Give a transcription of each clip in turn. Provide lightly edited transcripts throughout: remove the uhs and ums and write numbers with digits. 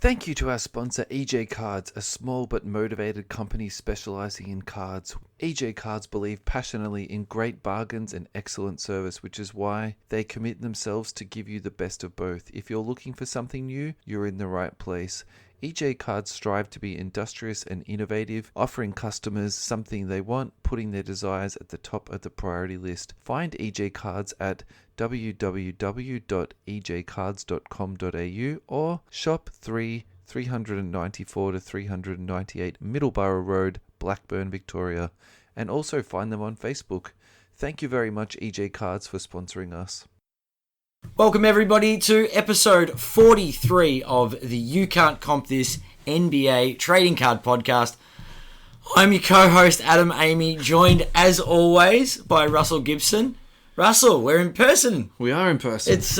Thank you to our sponsor, EJ Cards, a small but motivated company specializing in cards. EJ Cards believe passionately in great bargains and excellent service, which is why they commit themselves to give you the best of both. If you're looking for something new, you're in the right place. EJ Cards strive to be industrious and innovative, offering customers something they want, putting their desires at the top of the priority list. Find EJ Cards at www.ejcards.com.au or shop 394 to 398 Middleborough Road, Blackburn, Victoria, and also find them on Facebook. Thank you very much, EJ Cards, for sponsoring us. Welcome everybody to episode 43 of the You Can't Comp This NBA Trading Card Podcast. I'm your co-host Adam Amy, joined as always by Russell Gibson. Russell, we're in person. We are in person. It's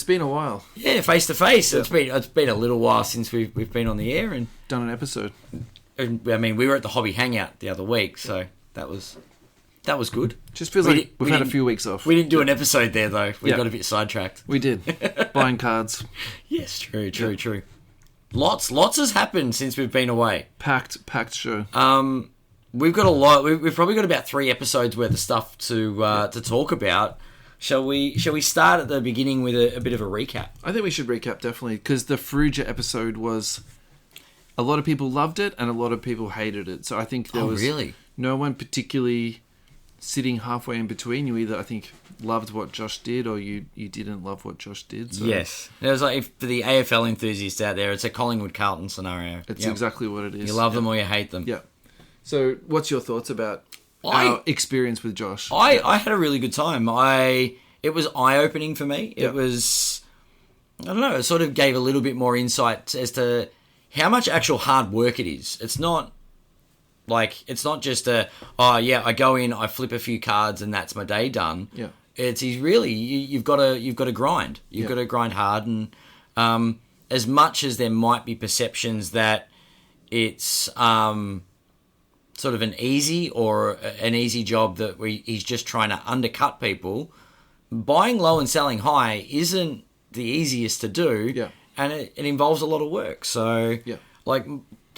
been a while. Yeah, face to face. It's been a little while since we've been on the air and done an episode. And, I mean, we were at the Hobby Hangout the other week, so that was good. Just feels like we've had a few weeks off. We didn't do an episode there though. We got a bit sidetracked. We did. Buying cards. Yes, true. Lots has happened since we've been away. Packed show. We've got a lot. We've probably got about 3 episodes worth of stuff to talk about. Shall we start at the beginning with a bit of a recap? I think we should recap, definitely, because the Fruja episode was... A lot of people loved it, and a lot of people hated it. So I think there was no one particularly sitting halfway in between. You either, I think, loved what Josh did, or you didn't love what Josh did. So. Yes. It was like, for the AFL enthusiasts out there, it's a Collingwood-Carlton scenario. It's exactly what it is. You love them or you hate them. Yeah. So, what's your thoughts about our experience with Josh? I had a really good time. It was eye-opening for me. It was, I don't know, it sort of gave a little bit more insight as to how much actual hard work it is. It's not just I go in, I flip a few cards, and that's my day done. Yeah. You've got to grind. You've got to grind hard, and as much as there might be perceptions that it's sort of an easy job that he's just trying to undercut people. Buying low and selling high isn't the easiest to do, and it involves a lot of work. So, like,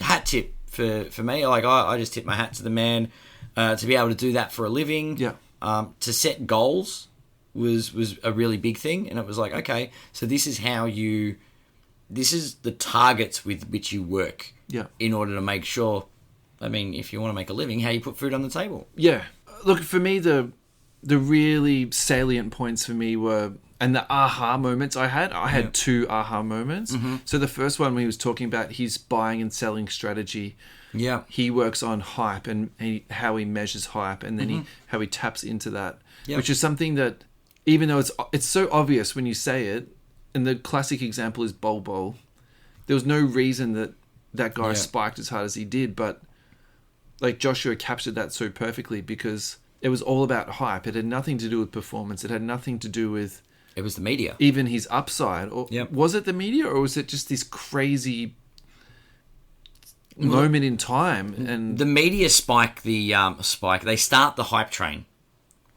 hat tip for me. Like, I just tip my hat to the man to be able to do that for a living. Yeah. To set goals was a really big thing, and it was like, okay, so this is the targets with which you work. Yeah. In order to make sure. I mean, if you want to make a living, how you put food on the table. Yeah. Look, for me, the really salient points for me were, and the aha moments I had 2 aha moments. Mm-hmm. So the first one, when he was talking about his buying and selling strategy, he works on hype and how he measures hype, and then how he taps into that, which is something that, even though it's so obvious when you say it, and the classic example is Bol Bol, there was no reason that guy spiked as hard as he did, but like Joshua captured that so perfectly because it was all about hype. It had nothing to do with performance. It had nothing to do with... It was the media. Even his upside. Or was it the media, or was it just this crazy moment in time? And the media spike. They start the hype train.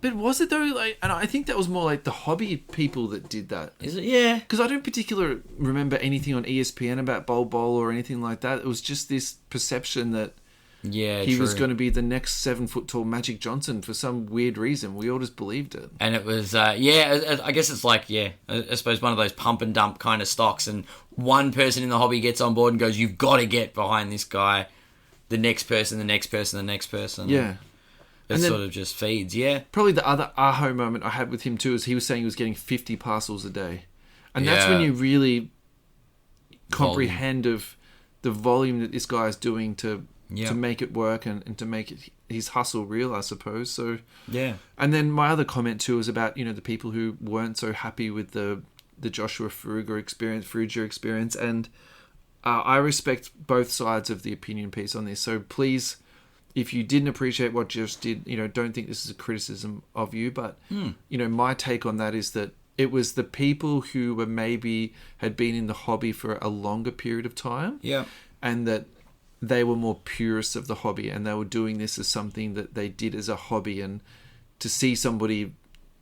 But was it though? Like, and I think that was more like the hobby people that did that. Is it? Yeah. Because I don't particularly remember anything on ESPN about Bol Bol or anything like that. It was just this perception that he was going to be the next 7-foot-tall Magic Johnson for some weird reason. We all just believed it. And it was, I guess it's like, I suppose one of those pump and dump kind of stocks, and one person in the hobby gets on board and goes, you've got to get behind this guy, the next person, the next person, the next person. Yeah. It sort of just feeds, Probably the other aha moment I had with him too is he was saying he was getting 50 parcels a day. And that's when you really comprehend of the volume that this guy is doing to make it work and to make his hustle real, I suppose. So and then my other comment too was about the people who weren't so happy with the Joshua Fruja experience, and I respect both sides of the opinion piece on this. So please, if you didn't appreciate what Josh did, don't think this is a criticism of you, but my take on that is that it was the people who were maybe had been in the hobby for a longer period of time, and that they were more purists of the hobby, and they were doing this as something that they did as a hobby, and to see somebody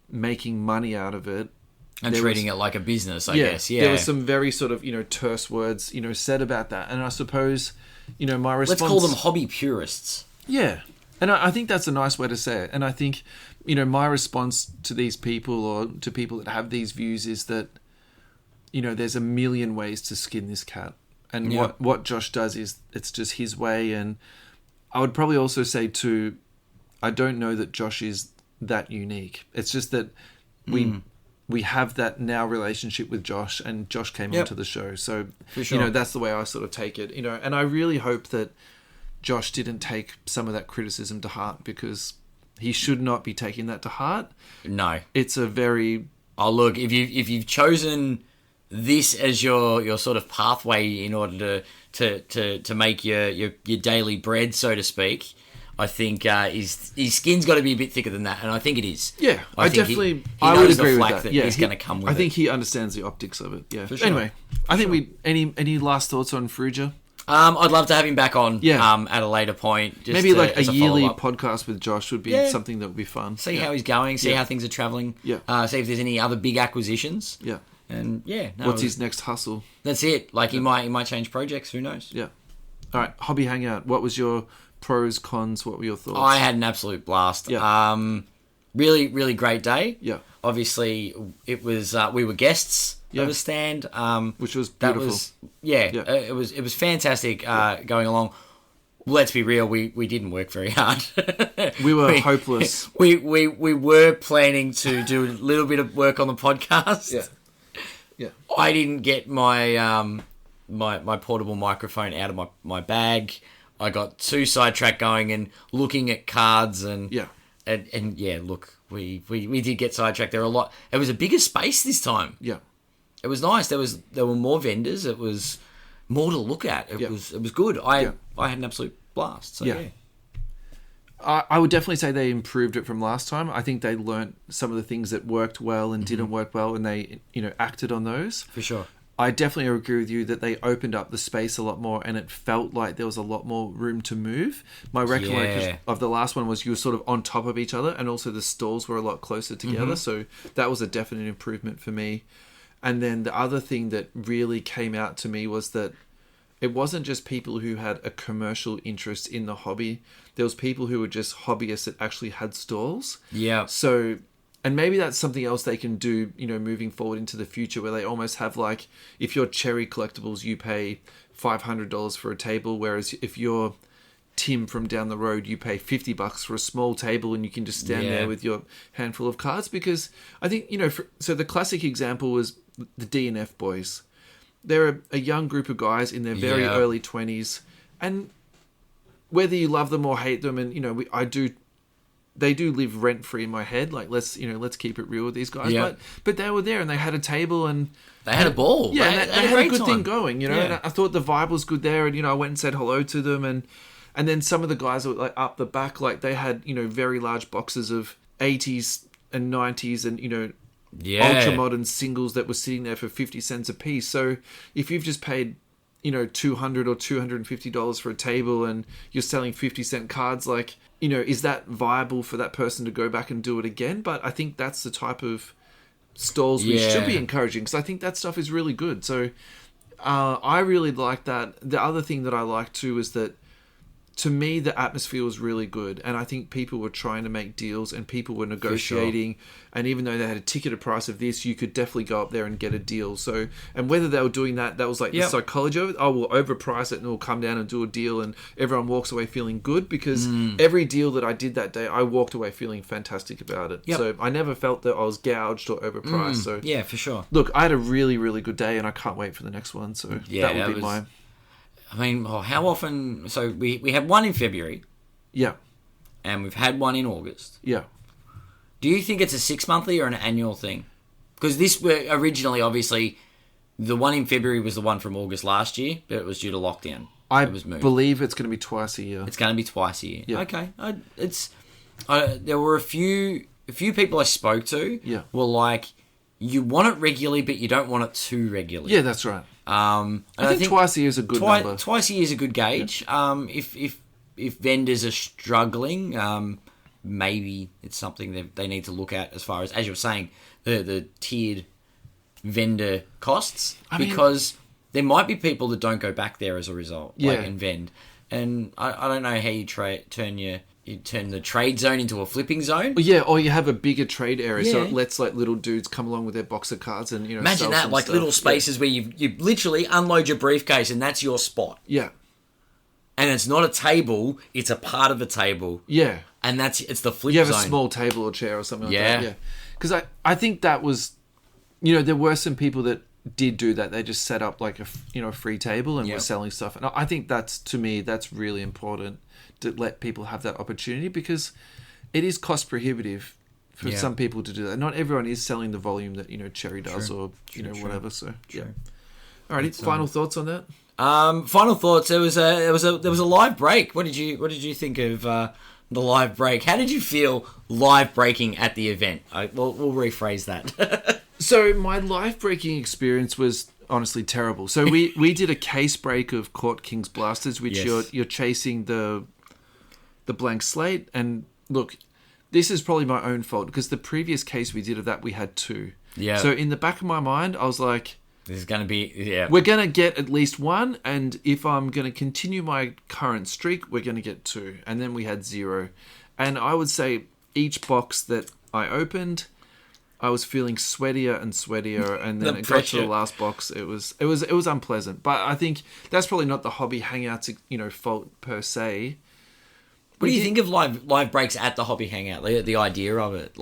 making money out of it And treating it like a business, I guess. Yeah. There was some very sort of, terse words, said about that. And I suppose, my response... Let's call them hobby purists. Yeah. And I think that's a nice way to say it. And I think, my response to these people or to people that have these views is that, there's a million ways to skin this cat. And what Josh does is it's just his way. And I would probably also say too, I don't know that Josh is that unique. It's just that we have that now relationship with Josh, and Josh came onto the show. So, for sure. That's the way I sort of take it, and I really hope that Josh didn't take some of that criticism to heart, because he should not be taking that to heart. No. It's a very... Oh, look, if you've chosen this as your sort of pathway in order to make your daily bread, so to speak, I think his skin's got to be a bit thicker than that, and I think it is. Yeah, I would agree with that. Yeah, he's going to come with it. I think he understands the optics of it. Yeah. For sure. Anyway, I think any last thoughts on Fruja? I'd love to have him back on. Yeah. At a later point. Maybe like a yearly podcast with Josh would be something that would be fun. See how he's going. See how things are traveling. Yeah. See if there's any other big acquisitions. Yeah. And what's his next hustle? That's it. Like he might change projects. Who knows? Yeah. All right. Hobby Hangout. What was your pros, cons? What were your thoughts? I had an absolute blast. Yeah. Really, really great day. Yeah. Obviously, it was we were guests of the stand, which was beautiful. It was fantastic going along. Let's be real, we didn't work very hard. We were hopeless. We were planning to do a little bit of work on the podcast. Yeah. I didn't get my my portable microphone out of my bag. I got too sidetracked going and looking at cards and look, we did get sidetracked. There were a lot. It was a bigger space this time. Yeah. It was nice. There were more vendors. It was more to look at. It was good. I had an absolute blast. So yeah. I would definitely say they improved it from last time. I think they learnt some of the things that worked well and didn't work well, and they acted on those. For sure. I definitely agree with you that they opened up the space a lot more, and it felt like there was a lot more room to move. My recollection of the last one was you were sort of on top of each other, and also the stalls were a lot closer together. So that was a definite improvement for me. And then the other thing that really came out to me was that it wasn't just people who had a commercial interest in the hobby. There was people who were just hobbyists that actually had stalls. Yeah. So... And maybe that's something else they can do, moving forward into the future, where they almost have like, if you're Cherry Collectibles, you pay $500 for a table, whereas if you're Tim from down the road, you pay $50 for a small table, and you can just stand there with your handful of cards. Because I think, so the classic example was the D&F boys. They're a young group of guys in their very early 20s, and whether you love them or hate them, and they do live rent free in my head. Like, let's keep it real with these guys. Yeah. But they were there, and they had a table, and they had a ball. Yeah, they had a good thing going. And I thought the vibe was good there, and I went and said hello to them, and then some of the guys were like up the back, like they had very large boxes of 80s and 90s and ultra modern singles that were sitting there for 50 cents a piece. So if you've just paid $200 or $250 for a table, and you're selling 50-cent cards, like, is that viable for that person to go back and do it again? But I think that's the type of stalls we should be encouraging, because I think that stuff is really good. So I really like that. The other thing that I like too is that, to me, the atmosphere was really good, and I think people were trying to make deals, and people were negotiating, and even though they had a ticketed price of this, you could definitely go up there and get a deal. So, and whether they were doing that was like the psychology of it. Oh, we'll overprice it and we'll come down and do a deal, and everyone walks away feeling good, because every deal that I did that day, I walked away feeling fantastic about it. So I never felt that I was gouged or overpriced. So yeah, for sure. Look, I had a really, really good day, and I can't wait for the next one. So that would be my... I mean, how often... So we had one in February. Yeah. And we've had one in August. Yeah. Do you think it's a 6-monthly or an annual thing? Because this were originally, obviously, the one in February was the one from August last year, but it was due to lockdown. I believe it's going to be twice a year. It's going to be twice a year. Yeah. Okay. There were a few people I spoke to were like, you want it regularly, but you don't want it too regularly. Yeah, that's right. I think twice a year is a good number. Twice a year is a good gauge. Yeah. If vendors are struggling, maybe it's something that they need to look at as far as you were saying, the tiered vendor costs because there might be people that don't go back there as a result, and vend. And I don't know how you turn the trade zone into a flipping zone. Well, yeah, or you have a bigger trade area, so it lets like little dudes come along with their box of cards and imagine that, like little spaces where you literally unload your briefcase and that's your spot. Yeah, and it's not a table; it's a part of a table. Yeah, and it's the flip zone. You have a small table or chair or something like that. Yeah, because I think that was, there were some people that did do that. They just set up like a free table and were selling stuff, and I think to me that's really important to let people have that opportunity because it is cost prohibitive for some people to do that. Not everyone is selling the volume that Cherry does or whatever. So alrighty, final thoughts on that. Final thoughts. There was a live break. What did you think of the live break? How did you feel live breaking at the event? We'll rephrase that. So my live breaking experience was honestly terrible. So we did a case break of Court Kings Blasters, which you're chasing the blank slate. And look, this is probably my own fault because the previous case we did of that, we had 2. Yeah. So in the back of my mind, I was like, this is going to be, we're going to get at least 1. And if I'm going to continue my current streak, we're going to get 2. And then we had 0. And I would say each box that I opened, I was feeling sweatier and sweatier, and then it got to the last box. It was unpleasant. But I think that's probably not the Hobby Hangout's fault per se. What do you think of live breaks at the Hobby Hangout? The idea of it,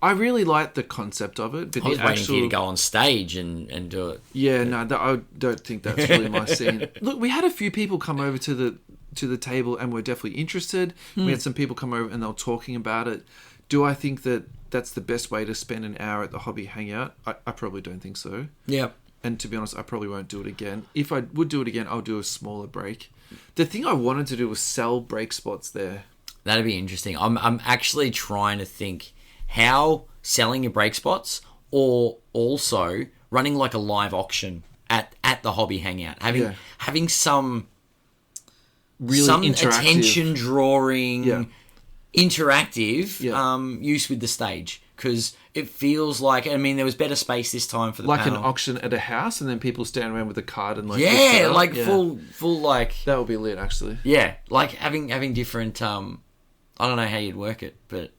I really like the concept of it. But I was waiting for you to go on stage and do it. Yeah, no, I don't think that's really my scene. Look, we had a few people come over to the table and were definitely interested. We had some people come over and they were talking about it. Do I think that that's the best way to spend an hour at the Hobby Hangout? I probably don't think so. Yeah. And to be honest, I probably won't do it again. If I would do it again, I'll do a smaller break. The thing I wanted to do was sell break spots there. That'd be interesting. I'm actually trying to think how selling your break spots or also running like a live auction at the Hobby Hangout. Having some attention drawing interactive use with the stage, because it feels like, there was better space this time for the like panel. An auction at a house, and then people stand around with a card and full like that would be lit actually. Yeah, like having different. I don't know how you'd work it, but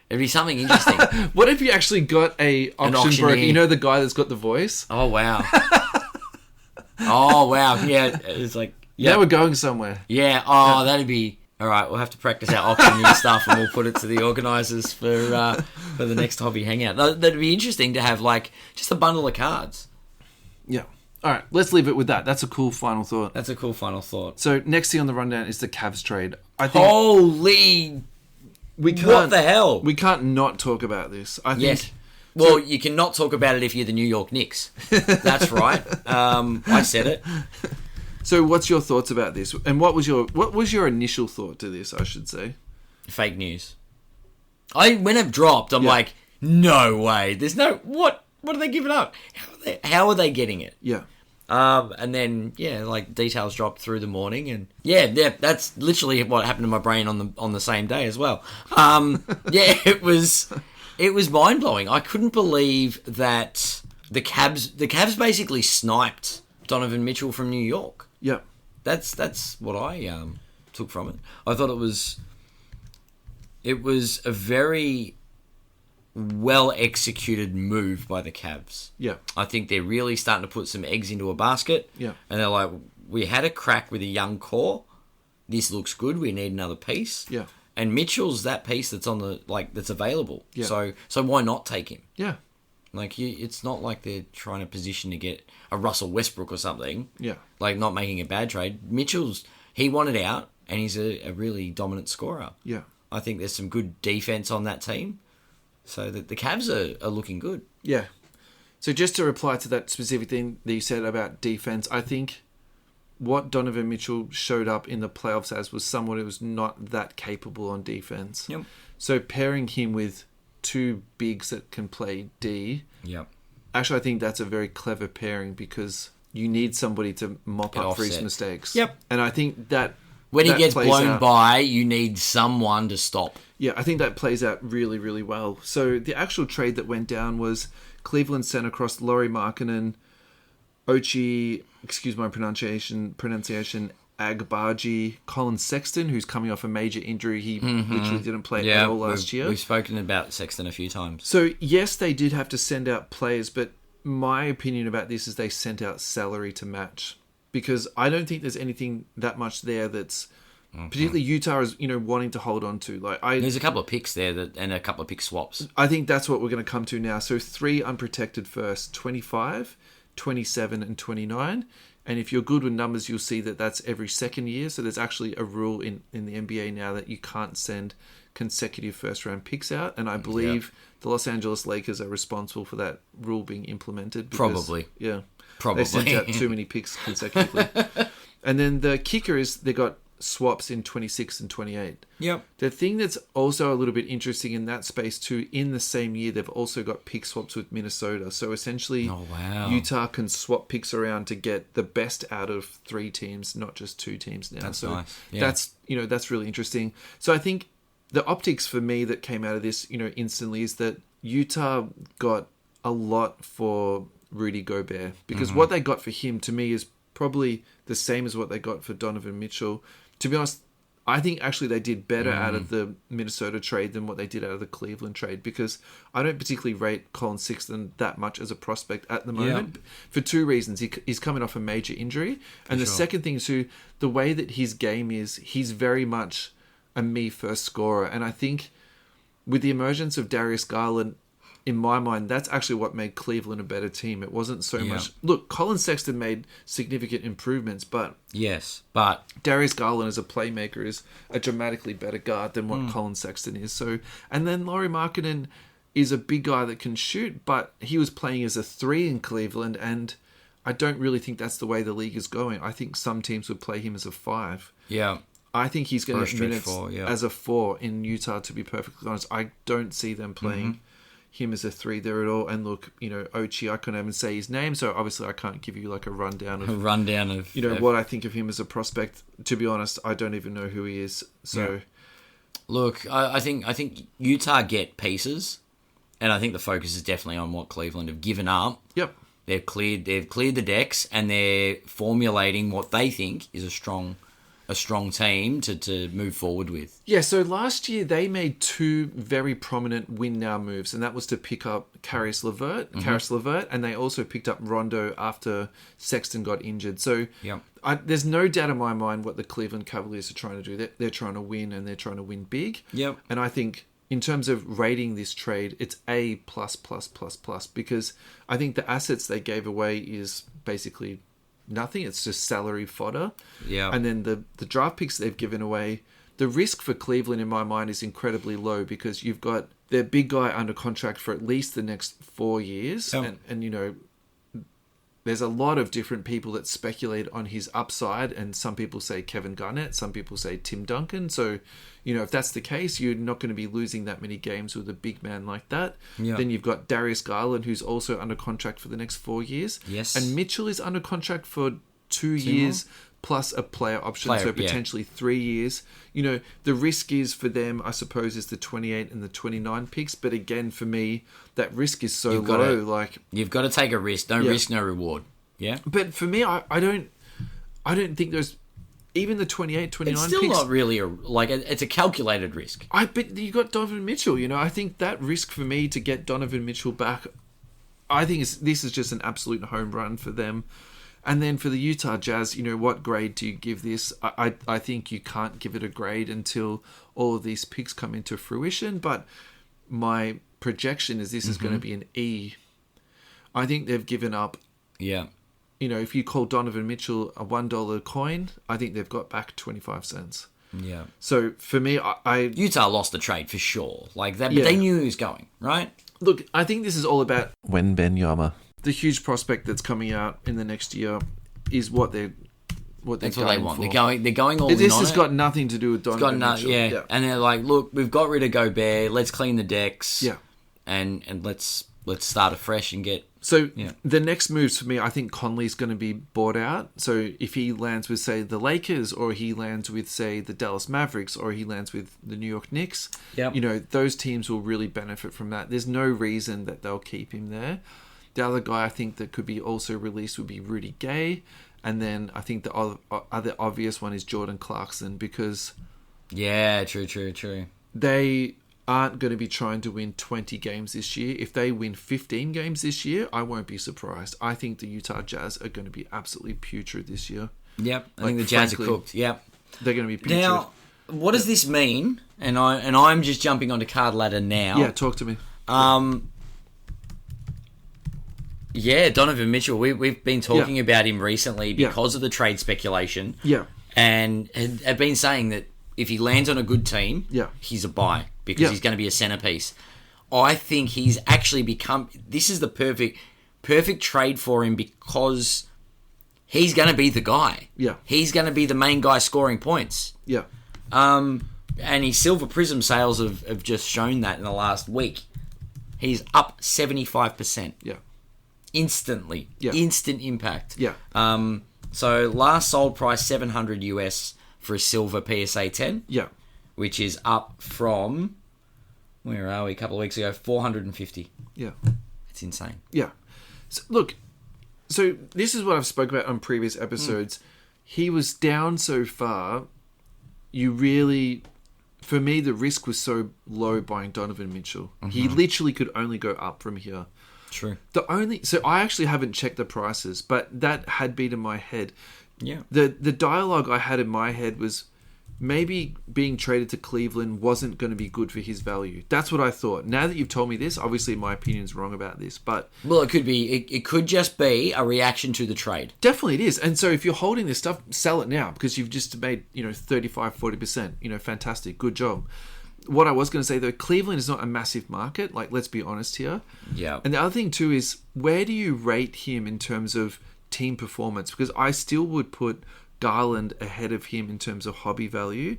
it'd be something interesting. What if you actually got an auction broker? The guy that's got the voice. Oh wow. Oh wow. Yeah, it's like now we're going somewhere. Yeah. Oh, that'd be. All right, we'll have to practice our auctioneering stuff, and we'll put it to the organisers for the next Hobby Hangout. That'd be interesting to have just a bundle of cards. Yeah. All right, let's leave it with that. That's a cool final thought. So next thing on the rundown is the Cavs trade. I think holy, what the hell? We can't not talk about this. I think. Yes. Well, you can not talk about it if you're the New York Knicks. That's right. I said it. So what's your thoughts about this? And what was your initial thought to this, I should say? Fake news. When it dropped, I'm like, no way. There's no... What are they giving up? How are they getting it? Yeah. And then, details dropped through the morning. And that's literally what happened to my brain on the same day as well. It was mind-blowing. I couldn't believe that the Cavs basically sniped Donovan Mitchell from New York. Yeah, that's what I took from it. I thought it was a very well executed move by the Cavs. Yeah, I think they're really starting to put some eggs into a basket. Yeah, and they're like, we had a crack with a young core. This looks good. We need another piece. Yeah, and Mitchell's that piece that's on that's available. Yeah. So why not take him? Yeah. It's not like they're trying to position to get a Russell Westbrook or something. Yeah. Not making a bad trade. He wanted out, and he's a really dominant scorer. Yeah. I think there's some good defense on that team. So the Cavs are looking good. Yeah. So just to reply to that specific thing that you said about defense, I think what Donovan Mitchell showed up in the playoffs as was someone who was not that capable on defense. Yep. So pairing him with 2 bigs that can play D. Yep. Actually, I think that's a very clever pairing because you need somebody to mop up for his mistakes. Yep. And I think that when he gets blown by, you need someone to stop. Yeah, I think that plays out really, really well. So the actual trade that went down was Cleveland sent across Lauri Markkanen, Ochi, excuse my pronunciation, Agbaji, Colin Sexton, who's coming off a major injury. He literally didn't play at all last year. We've spoken about Sexton a few times. So, yes, they did have to send out players, but my opinion about this is they sent out salary to match. Because I don't think there's anything that much there that's... Particularly Utah is, wanting to hold on to. There's a couple of picks there and a couple of pick swaps. I think that's what we're going to come to now. So 3 unprotected first, 25, 27, and 29. And if you're good with numbers, you'll see that that's every second year. So there's actually a rule in the NBA now that you can't send consecutive first-round picks out. And I believe the Los Angeles Lakers are responsible for that rule being implemented. Probably. Yeah. Probably. They sent out too many picks consecutively. And then the kicker is they got swaps in 26 and 28. Yep. The thing that's also a little bit interesting in that space too, in the same year, they've also got pick swaps with Minnesota. So essentially, Utah can swap picks around to get the best out of 3 teams, not just 2 teams now. That's nice. Yeah. That's really interesting. So I think the optics for me that came out of this, instantly is that Utah got a lot for Rudy Gobert, because what they got for him to me is probably the same as what they got for Donovan Mitchell. To be honest, I think actually they did better out of the Minnesota trade than what they did out of the Cleveland trade, because I don't particularly rate Colin Sexton that much as a prospect at the moment for 2 reasons. He's coming off a major injury, and the second thing too, the way that his game is, he's very much a me-first scorer, and I think with the emergence of Darius Garland, in my mind, that's actually what made Cleveland a better team. It wasn't so much... Look, Colin Sexton made significant improvements, but... Yes, but... Darius Garland as a playmaker is a dramatically better guard than what Colin Sexton is. So, and then Lauri Markkanen is a big guy that can shoot, but he was playing as a 3 in Cleveland, and I don't really think that's the way the league is going. I think some teams would play him as a 5. Yeah. I think he's going to get minutes 4, as a 4 in Utah, to be perfectly honest. I don't see them playing... him as a 3 there at all. And look, Ochi, I couldn't even say his name, so obviously I can't give you like a rundown of what I think of him as a prospect. To be honest, I don't even know who he is. So look, I think Utah get pieces, and I think the focus is definitely on what Cleveland have given up. Yep. They've cleared the decks, and they're formulating what they think is a strong team to move forward with. Yeah, so last year they made 2 very prominent win-now moves, and that was to pick up Caris LeVert, and they also picked up Rondo after Sexton got injured. So there's no doubt in my mind what the Cleveland Cavaliers are trying to do. They're trying to win, and they're trying to win big. Yep. And I think in terms of rating this trade, it's A++++, because I think the assets they gave away is basically... nothing. It's just salary fodder. Yeah. And then the draft picks they've given away, the risk for Cleveland in my mind is incredibly low, because you've got their big guy under contract for at least the next 4 years. Oh. And there's a lot of different people that speculate on his upside, and some people say Kevin Garnett, some people say Tim Duncan. So, if that's the case, you're not going to be losing that many games with a big man like that. Yeah. Then you've got Darius Garland, who's also under contract for the next 4 years. Yes. And Mitchell is under contract for 2 years plus a player option, so potentially 3 years. The risk is for them, I suppose, is the 28 and the 29 picks. But again, for me, that risk is so low. You've got to take a risk. No risk, no reward. Yeah. But for me, I don't think there's... Even the 28, 29 it's still picks... not really it's a calculated risk. But you got Donovan Mitchell, I think that risk for me to get Donovan Mitchell back, I think this is just an absolute home run for them. And then for the Utah Jazz, what grade do you give this? I think you can't give it a grade until all of these picks come into fruition. But my projection is this is going to be an E. I think they've given up... Yeah. If you call Donovan Mitchell a $1 coin, I think they've got back 25 cents. Yeah. So for me, Utah lost the trade for sure. But they knew he was going, right? Look, I think this is all about Wembanyama. The huge prospect that's coming out in the next year is what they're That's what they want. For. They're going all in on it. This has got nothing to do with Donovan Mitchell. Yeah. And they're like, look, we've got rid of Gobert. Let's clean the decks. Yeah. And let's start afresh and get So the next moves for me, I think Conley's going to be bought out. So if he lands with, say, the Lakers, or he lands with, say, the Dallas Mavericks, or he lands with the New York Knicks, those teams will really benefit from that. There's no reason that they'll keep him there. The other guy I think that could be also released would be Rudy Gay. And then I think the other obvious one is Jordan Clarkson, because... Yeah, true. They aren't going to be trying to win 20 games this year. If they win 15 games this year, I won't be surprised. I think the Utah Jazz are going to be absolutely putrid this year. Yep, I think the Jazz are cooked. Yep, they're going to be putrid. Now, what does this mean? And I'm just jumping onto card ladder now. Yeah, talk to me. Donovan Mitchell. We've been talking about him recently because of the trade speculation. Yeah, and have been saying that if he lands on a good team, he's a buy because he's going to be a centerpiece. I think he's actually become... This is the perfect trade for him because he's going to be the guy. Yeah. He's going to be the main guy scoring points. Yeah. And his Silver Prism sales have just shown that in the last week. He's up 75%. Yeah. Instantly. Yeah. Instant impact. Yeah. So last sold price $700 US for a silver PSA 10. Yeah. Which is up from, where are we, a couple of weeks ago, 450. Yeah. It's insane. Yeah. So, look, this is what I've spoken about on previous episodes. He was down so far, for me, the risk was so low buying Donovan Mitchell. Mm-hmm. He literally could only go up from here. True. So I actually haven't checked the prices, but that had been in my head. Yeah. The dialogue I had in my head was maybe being traded to Cleveland wasn't going to be good for his value. That's what I thought. Now that you've told me this, obviously my opinion's wrong about this, but... Well, it could be. It could just be a reaction to the trade. Definitely it is. And so if you're holding this stuff, sell it now because you've just made, 35, 40%. Fantastic. Good job. What I was going to say, though, Cleveland is not a massive market. Like, let's be honest here. Yeah. And the other thing, too, is where do you rate him in terms of team performance? Because I still would put Garland ahead of him in terms of hobby value.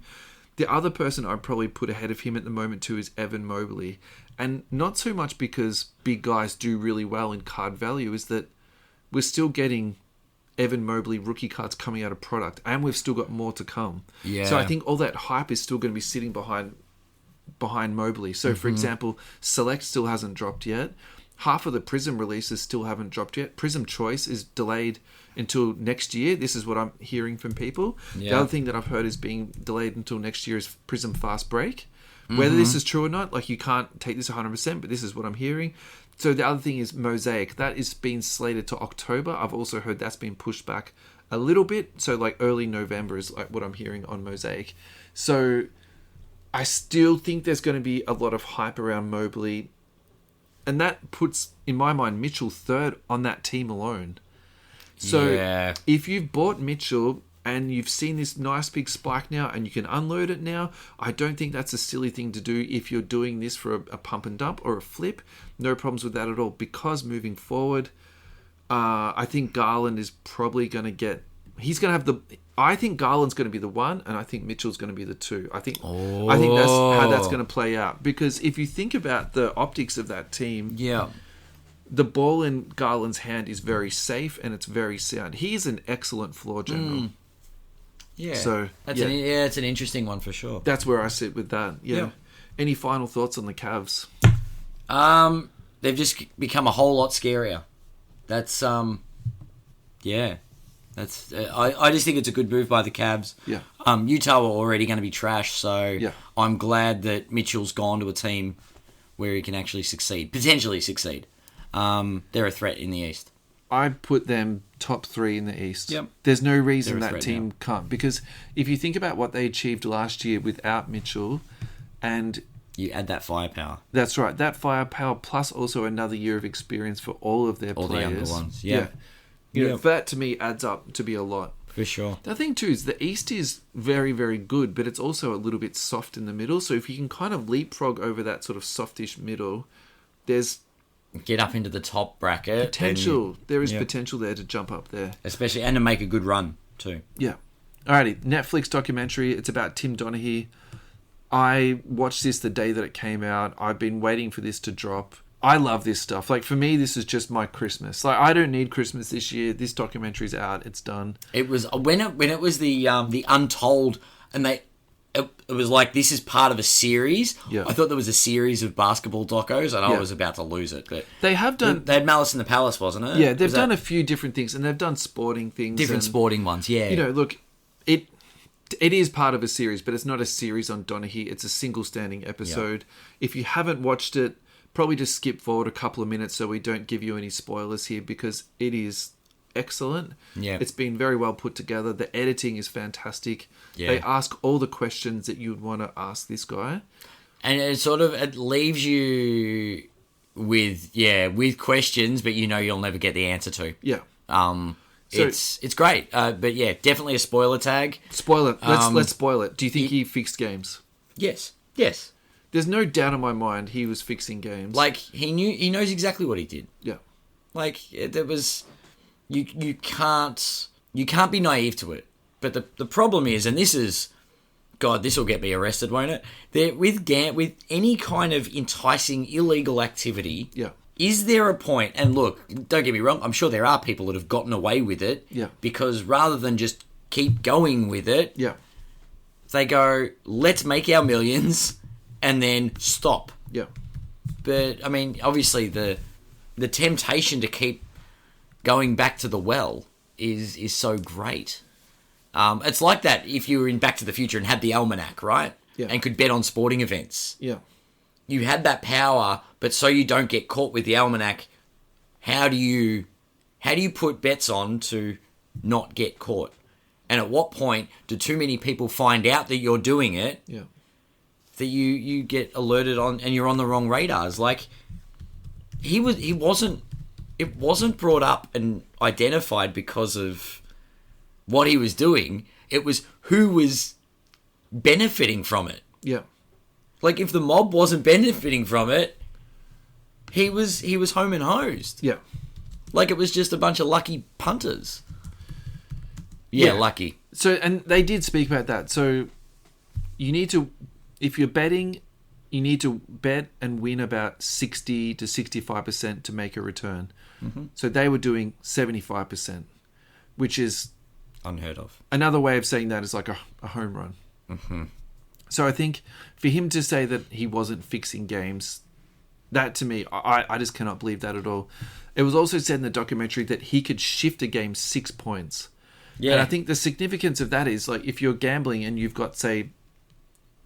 The other person I'd probably put ahead of him at the moment, too, is Evan Mobley. And not so much because big guys do really well in card value, is that we're still getting Evan Mobley rookie cards coming out of product, and we've still got more to come. Yeah. So I think all that hype is still going to be sitting behind Mobley. So, for example, Select still hasn't dropped yet. Half of the Prism releases still haven't dropped yet. Prism Choice is delayed until next year. This is what I'm hearing from people. Yeah. The other thing that I've heard is being delayed until next year is Prism Fast Break. Whether this is true or not, like, you can't take this 100%, but this is what I'm hearing. So the other thing is Mosaic. That is being slated to October. I've also heard that's been pushed back a little bit. So, like, early November is like what I'm hearing on Mosaic. So I still think there's going to be a lot of hype around Mobley. And that puts, in my mind, Mitchell third on that team alone. So if you've bought Mitchell and you've seen this nice big spike now and you can unload it now, I don't think that's a silly thing to do if you're doing this for a pump and dump or a flip. No problems with that at all. Because moving forward, I think Garland is probably going to get... I think Garland's going to be the one, and I think Mitchell's going to be the two. I think that's how that's going to play out. Because if you think about the optics of that team, the ball in Garland's hand is very safe and it's very sound. He's an excellent floor general. Yeah, so it's an interesting one for sure. That's where I sit with that. Yeah. Any final thoughts on the Cavs? They've just become a whole lot scarier. That's That's I just think it's a good move by the Cavs. Yeah. Utah were already going to be trash, so I'm glad that Mitchell's gone to a team where he can actually potentially succeed. They're a threat in the East. I put them top 3 in the East. Yep. There's no reason that team can't. Because if you think about what they achieved last year without Mitchell, and you add that firepower. That's right. That firepower plus also another year of experience for all of their players. All the younger ones. Yeah. You know, that to me adds up to be a lot. For sure. The thing too is the East is very, very good, but it's also a little bit soft in the middle. So if you can kind of leapfrog over that sort of softish middle, there's... Get up into the top bracket. Potential. There is potential there to jump up there. Especially, and to make a good run too. Yeah. Alrighty. Netflix documentary. It's about Tim Donaghy. I watched this the day that it came out. I've been waiting for this to drop. I love this stuff. Like, for me, this is just my Christmas. Like, I don't need Christmas this year. This documentary's out. It's done. It was when it was the Untold, and it was like, this is part of a series. Yeah. I thought there was a series of basketball docos, and I was about to lose it. But they have done. They had Malice in the Palace, wasn't it? Yeah, they've done a few different things, and they've done sporting things. Different sporting ones, yeah. You know, look, it is part of a series, but it's not a series on Donaghy. It's a single standing episode. Yeah. If you haven't watched it, probably just skip forward a couple of minutes so we don't give you any spoilers here, because it is excellent. Yeah. It's been very well put together. The editing is fantastic. Yeah. They ask all the questions that you would want to ask this guy. And it leaves you with questions, but you'll never get the answer to. Yeah. It's great. But yeah, definitely a spoiler tag. Spoil it. Let's spoil it. Do you think he fixed games? Yes. There's no doubt in my mind he was fixing games. Like, he knows exactly what he did. Yeah. Like, there was... You can't be naive to it. But the problem is, and this is... God, this will get me arrested, won't it? With any kind of enticing illegal activity... Yeah. Is there a point... And look, don't get me wrong, I'm sure there are people that have gotten away with it. Yeah. Because rather than just keep going with it... Yeah. They go, let's make our millions... and then stop. Yeah. But, I mean, obviously the temptation to keep going back to the well is so great. It's like that if you were in Back to the Future and had the almanac, right? Yeah. And could bet on sporting events. Yeah. You had that power, but so you don't get caught with the almanac, how do you put bets on to not get caught? And at what point do too many people find out that you're doing it? Yeah. That you get alerted on and you're on the wrong radars. Like, it wasn't brought up and identified because of what he was doing. It was who was benefiting from it. Yeah. Like, if the mob wasn't benefiting from it, he was home and hosed. Yeah. Like, it was just a bunch of lucky punters. Yeah, lucky. So, and they did speak about that. So, you need to... If you're betting, you need to bet and win about 60 to 65% to make a return. Mm-hmm. So they were doing 75%, which is... unheard of. Another way of saying that is like a home run. Mm-hmm. So I think for him to say that he wasn't fixing games, that to me, I just cannot believe that at all. It was also said in the documentary that he could shift a game 6 points. Yeah. And I think the significance of that is, like, if you're gambling and you've got, say...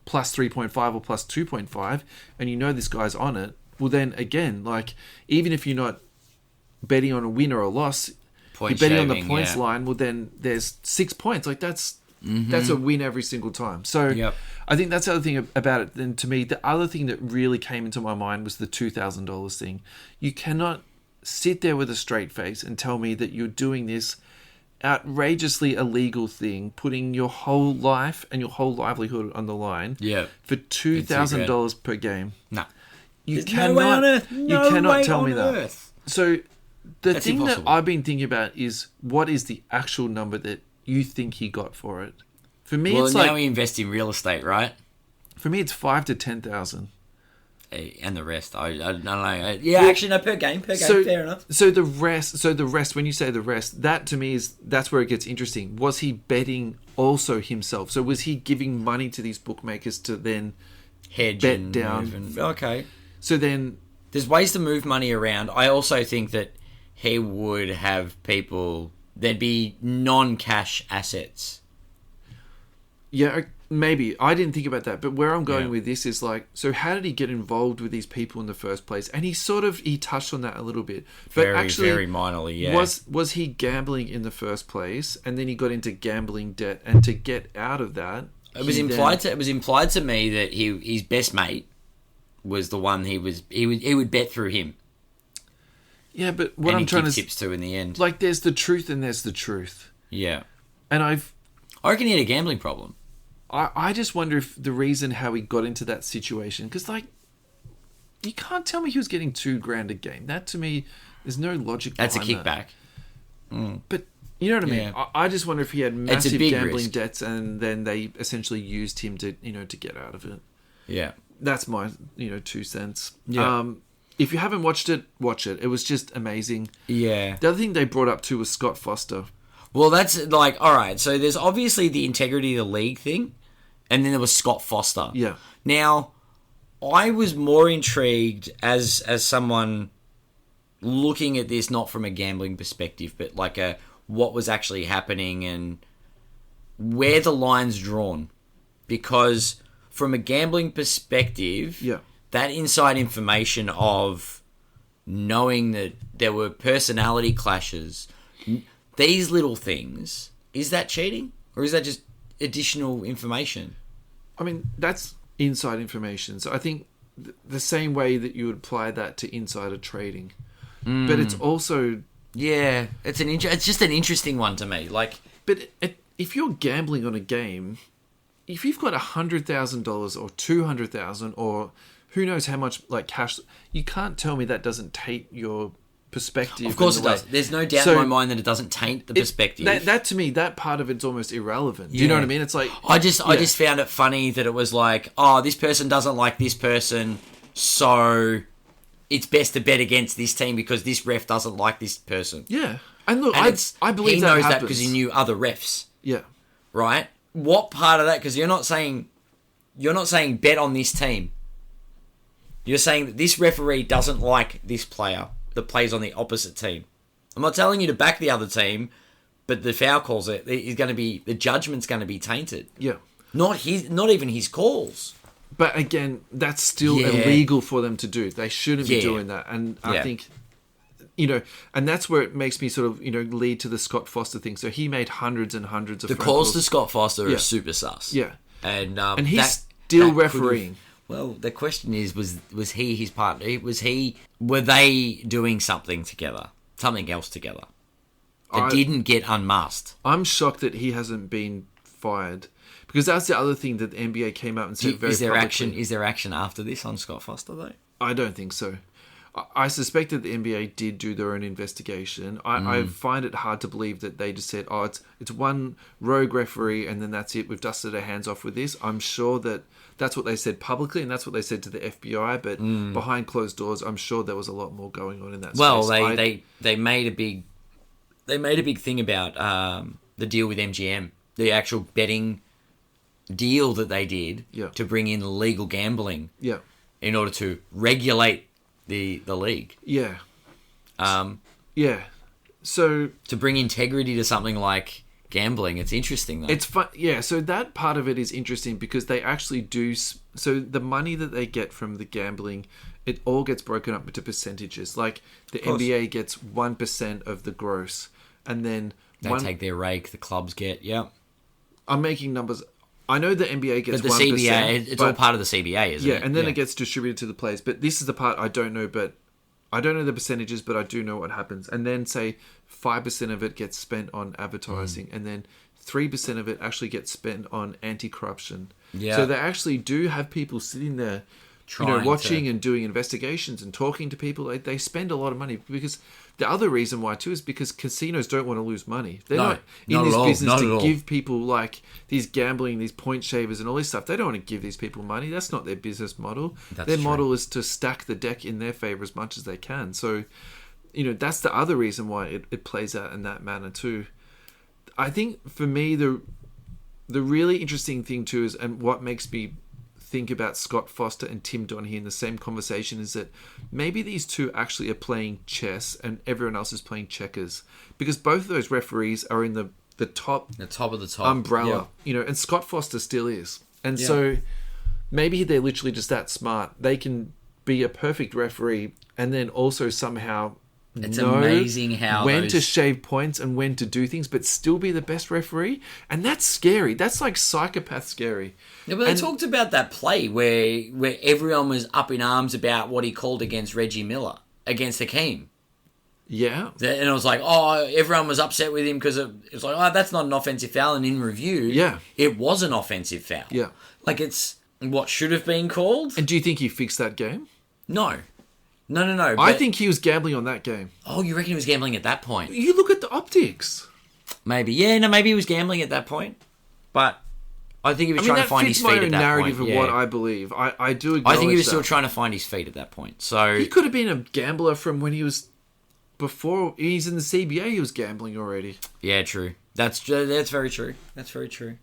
plus 3.5 or plus 2.5, and you know this guy's on it, well then again, like, even if you're not betting on a win or a loss, you're betting on the points line, well then there's 6 points. Like, that's a win every single time. So I think that's the other thing about it. Then to me, the other thing that really came into my mind was the $2,000 thing. You cannot sit there with a straight face and tell me that you're doing this outrageously illegal thing, putting your whole life and your whole livelihood on the line for $2,000 per game. No. You cannot tell me that. So the thing that I've been thinking about is, what is the actual number that you think he got for it? For me, it's like... Well, now we invest in real estate, right? For me, it's 5,000 to 10,000. And the rest, I don't know. Yeah, actually, no, per game, fair enough. So the rest, when you say the rest, that to me that's where it gets interesting. Was he betting also himself? So was he giving money to these bookmakers to then hedge bet and down? Okay. So then... There's ways to move money around. I also think that he would have people... There'd be non-cash assets. Yeah, maybe. I didn't think about that. But where I'm going with this is, like, so how did he get involved with these people in the first place? And he touched on that a little bit. But actually, very minorly, yeah. Was he gambling in the first place, and then he got into gambling debt, and to get out of that... It was implied to me that his best mate was the one he would bet through him. Yeah, but what I'm trying to... tips to in the end. Like, there's the truth and there's the truth. Yeah. And I reckon he had a gambling problem. I just wonder if the reason how he got into that situation, because, like, you can't tell me he was getting $2,000 a game. That, to me, there's no logic behind that. That's a kickback. Mm. But you know what I mean? Yeah. I just wonder if he had massive gambling risk. debts, and then they essentially used him to, to get out of it. Yeah. That's my, 2 cents. Yeah. If you haven't watched it, watch it. It was just amazing. Yeah. The other thing they brought up too was Scott Foster. Well, that's like, all right, so there's obviously the integrity of the league thing, and then there was Scott Foster. Yeah. Now, I was more intrigued as someone looking at this not from a gambling perspective, but like what was actually happening and where the line's drawn. Because from a gambling perspective, that inside information of knowing that there were personality clashes, these little things, is that cheating? Or is that just additional information? I mean, that's inside information. So I think the same way that you would apply that to insider trading. But it's also... Yeah, it's just an interesting one to me. Like, but if you're gambling on a game, if you've got $100,000 or $200,000 or who knows how much like cash, you can't tell me that doesn't taint your perspective. Of course it does. There's no doubt in my mind that it doesn't taint the perspective. That to me, that part of it's almost irrelevant. Do you know what I mean? It's like I just found it funny that it was like, oh, this person doesn't like this person, so it's best to bet against this team because this ref doesn't like this person. Yeah, and look, I believe he that knows happens. that because he knew other refs. Yeah, right. What part of that? Because you're not saying bet on this team. You're saying that this referee doesn't like this player that plays on the opposite team. I'm not telling you to back the other team, but the foul calls the judgment's going to be tainted. Yeah, not even his calls. But again, that's still illegal for them to do. They shouldn't be doing that. And I think, and that's where it makes me sort of, lead to the Scott Foster thing. So he made hundreds and hundreds of the calls to Scott Foster are super sus. Yeah. And he's still refereeing. Well, the question is, was he his partner? Were they doing something together? Something else together? That didn't get unmasked. I'm shocked that he hasn't been fired. Because that's the other thing that the NBA came out and said very publicly. Is there action after this on Scott Foster, though? I don't think so. I suspect that the NBA did do their own investigation. I find it hard to believe that they just said, oh, it's one rogue referee and then that's it. We've dusted our hands off with this. I'm sure that that's what they said publicly and that's what they said to the FBI. But behind closed doors, I'm sure there was a lot more going on in that space. Well, they made a big thing about the deal with MGM, the actual betting deal that they did to bring in legal gambling in order to regulate the league. Yeah. So to bring integrity to something like gambling, it's interesting though. It's fun. Yeah, so that part of it is interesting because they actually do. So the money that they get from the gambling, it all gets broken up into percentages. Like the NBA gets 1% of the gross, and then they take their rake. The clubs get I'm making numbers. I know the NBA gets 1%. But the CBA, it's all part of the CBA, isn't it? Yeah, and then it gets distributed to the players. But this is the part I don't know, but I don't know the percentages, but I do know what happens. And then say 5% of it gets spent on advertising, and then 3% of it actually gets spent on anti-corruption. Yeah. So they actually do have people sitting there watching and doing investigations and talking to people. They spend a lot of money because the other reason why too is because casinos don't want to lose money. They're not in this business to give people like these gambling, these point shavers and all this stuff. They don't want to give these people money. That's not their business model. Their model is to stack the deck in their favor as much as they can. So, that's the other reason why it plays out in that manner too. I think for me, the really interesting thing too is, and what makes me think about Scott Foster and Tim Donaghy in the same conversation is that maybe these two actually are playing chess and everyone else is playing checkers, because both of those referees are in the top of the top umbrella, and Scott Foster still is. And so maybe they're literally just that smart. They can be a perfect referee and then also somehow amazing how when to shave points and when to do things, but still be the best referee. And that's scary. That's like psychopath scary. Yeah, but they talked about that play where everyone was up in arms about what he called against Reggie Miller against Hakeem. Yeah. And it was like, everyone was upset with him because it was like, that's not an offensive foul. And in review, it was an offensive foul. Yeah. Like it's what should have been called. And do you think he fixed that game? No. I think he was gambling on that game. Oh, you reckon he was gambling at that point? You look at the optics. Maybe. Yeah, no, maybe he was gambling at that point. But I think he was trying to find his feet at that narrative point. of what I believe. I do acknowledge I think he was that. still trying to find his feet at that point. So he could have been a gambler from when he was before he's in the CBA. He was gambling already. Yeah, true. That's very true. That's very true.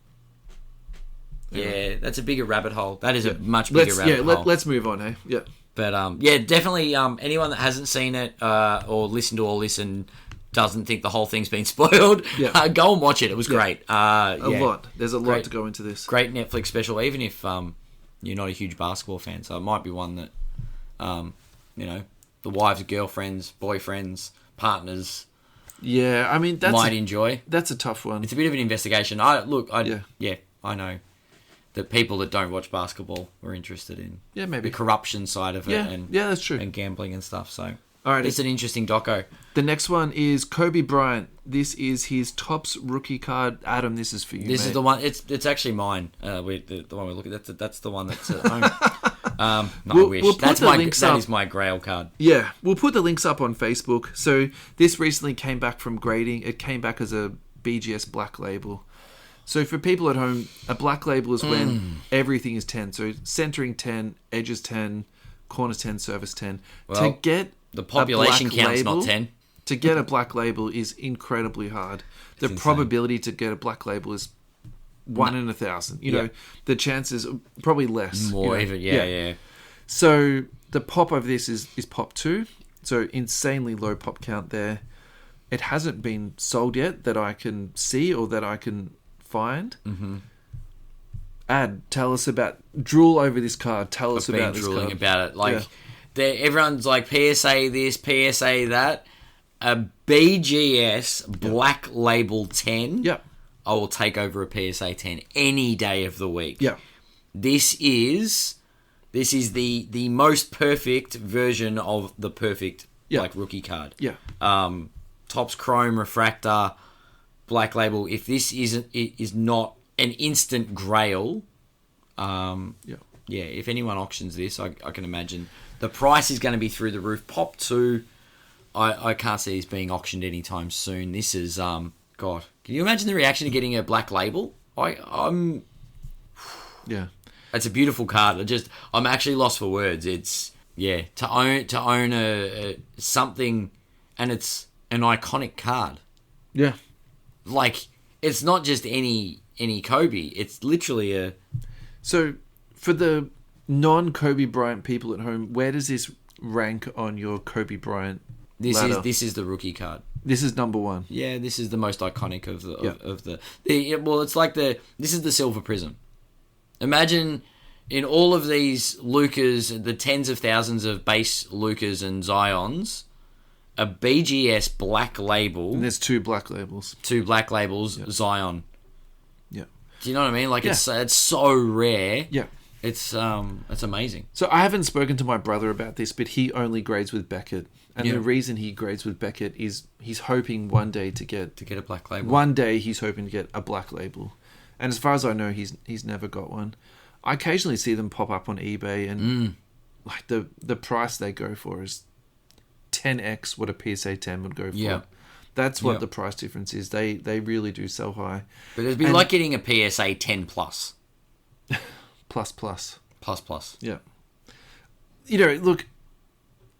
Yeah, that's a bigger rabbit hole. That is a much bigger rabbit hole. Let's move on, hey? Yeah. But definitely anyone that hasn't seen it or listened to all this and doesn't think the whole thing's been spoiled, go and watch it. It was great. A lot. There's a lot to go into this. Great Netflix special, even if you're not a huge basketball fan. So it might be one that, the wives, girlfriends, boyfriends, partners... Yeah, I mean, might enjoy. That's a tough one. It's a bit of an investigation. I know that people that don't watch basketball are interested in maybe the corruption side of it and that's true. And gambling and stuff. So all right, it's an interesting doco. The next one is Kobe Bryant. This is his Topps rookie card. Adam, this is for you. This is the one. It's actually mine. The one we look at. That's the one that's at home. I wish. That is my Grail card. Yeah, we'll put the links up on Facebook. So this recently came back from grading. It came back as a BGS black label. So for people at home, a black label is when everything is 10. So centering 10, edges 10, corners 10, surface 10. Well, to get the population count's label, not 10. To get a black label is incredibly hard. The probability to get a black label is 1 in 1,000. You know, the chances are probably less. More even, yeah. So the pop of this is pop 2. So insanely low pop count there. It hasn't been sold yet that I can see or that I can find. Mm-hmm. Tell us about... Drool over this card. Tell us about this card. I've been drooling about it. Everyone's like, PSA this, PSA that. A BGS black label 10. Yep. I will take over a PSA 10 any day of the week. Yeah. This is the most perfect version of the perfect rookie card. Yeah. Topps Chrome Refractor black label. If this is not an instant grail, if anyone auctions this, I can imagine the price is going to be through the roof. Pop 2, I can't see this being auctioned anytime soon. This is God. Can you imagine the reaction to getting a black label? I'm. Yeah. It's a beautiful card. I'm actually lost for words. It's to own a something, and it's an iconic card. Yeah. Like, it's not just any Kobe. It's literally a... So, for the non-Kobe Bryant people at home, where does this rank on your Kobe Bryant ladder? This is the rookie card. This is number 1. Yeah, this is the most iconic of the it's like this is the Silver Prism. Imagine in all of these Lukas, the tens of thousands of base Lukas and Zions, a BGS black label. And there's 2 black labels. 2 black labels, Zion. Yeah. Do you know what I mean? Like, it's so rare. Yeah. It's amazing. So I haven't spoken to my brother about this, but he only grades with Beckett. And the reason he grades with Beckett is he's hoping one day to get a black label. One day he's hoping to get a black label. And as far as I know, he's never got one. I occasionally see them pop up on eBay, and like the price they go for is 10x what a PSA 10 would go for. Yeah. That's what the price difference is. They really do sell high. But it'd be like getting a PSA 10 plus. Plus. Yeah. You know, look,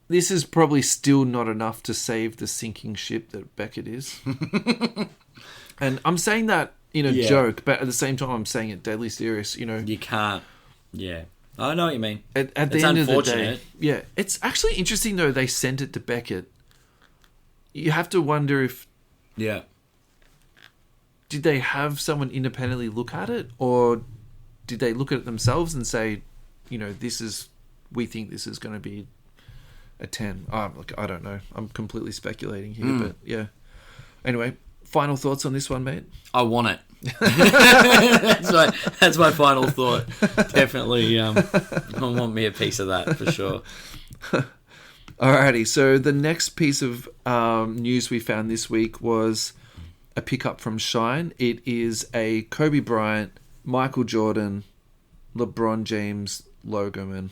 this is probably still not enough to save the sinking ship that Beckett is. And I'm saying that in a joke, but at the same time I'm saying it deadly serious, you know. You can't. Yeah. I know what you mean. At the end of the day. It's actually interesting though they sent it to Beckett. You have to wonder if... Yeah. Did they have someone independently look at it? Or did they look at it themselves and say, you know, we think this is going to be a 10. Look, I don't know. I'm completely speculating here, but yeah. Anyway, final thoughts on this one, mate? I want it. That's my final thought. Definitely, I want me a piece of that for sure. Alrighty, so the next piece of news we found this week was a pickup from Shine. It is a Kobe Bryant, Michael Jordan, LeBron James Logoman.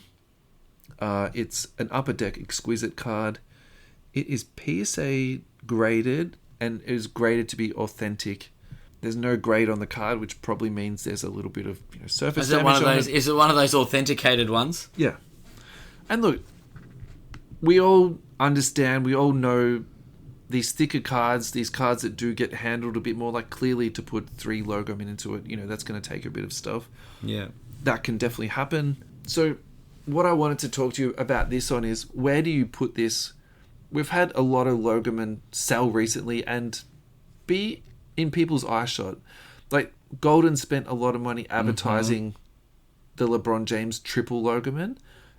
It's an Upper Deck exquisite card. It is PSA graded and it is graded to be authentic. There's no grade on the card, which probably means there's a little bit of surface Is it damage. is it one of those authenticated ones? Yeah. And look, we all understand, we all know these thicker cards, these cards that do get handled a bit more, like clearly to put 3 Logoman into it, that's going to take a bit of stuff. Yeah. That can definitely happen. So what I wanted to talk to you about this on is, where do you put this? We've had a lot of Logoman sell recently and be in people's eye shot. Like, Golden spent a lot of money advertising the LeBron James Triple Logoman,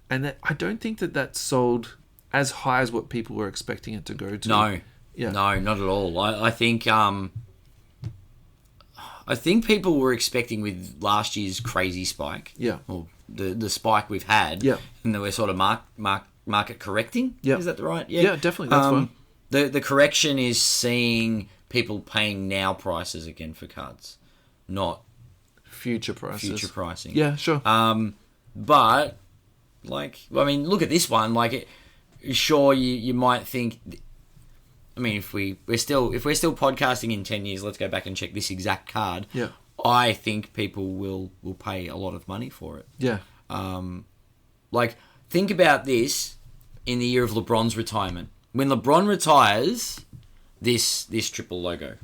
and I don't think that sold as high as what people were expecting it to go to. No. Yeah. No, not at all. I think people were expecting, with last year's crazy spike, or the spike we've had, and that we're sort of market correcting. Yeah, is that right? Yeah, definitely. That's fine. The correction is seeing people paying now prices again for cards, not future prices. Future pricing. Yeah, sure. But look at this one. Sure, you might think. I mean, if we're still podcasting in 10 years, let's go back and check this exact card. Yeah. I think people will pay a lot of money for it. Yeah. Think about this in the year of LeBron's retirement. When LeBron retires, this triple logo,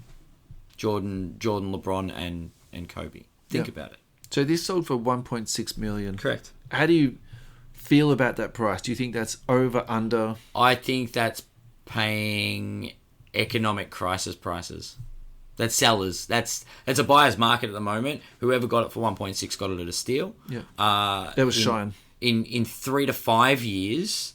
Jordan, LeBron, and Kobe. Think about it. So this sold for $1.6 million. Correct. How do you feel about that price? Do you think that's over, under? I think that's paying economic crisis prices. That's sellers. That's a buyer's market at the moment. Whoever got it for 1.6 got it at a steal. Yeah. That was shine. In 3 to 5 years,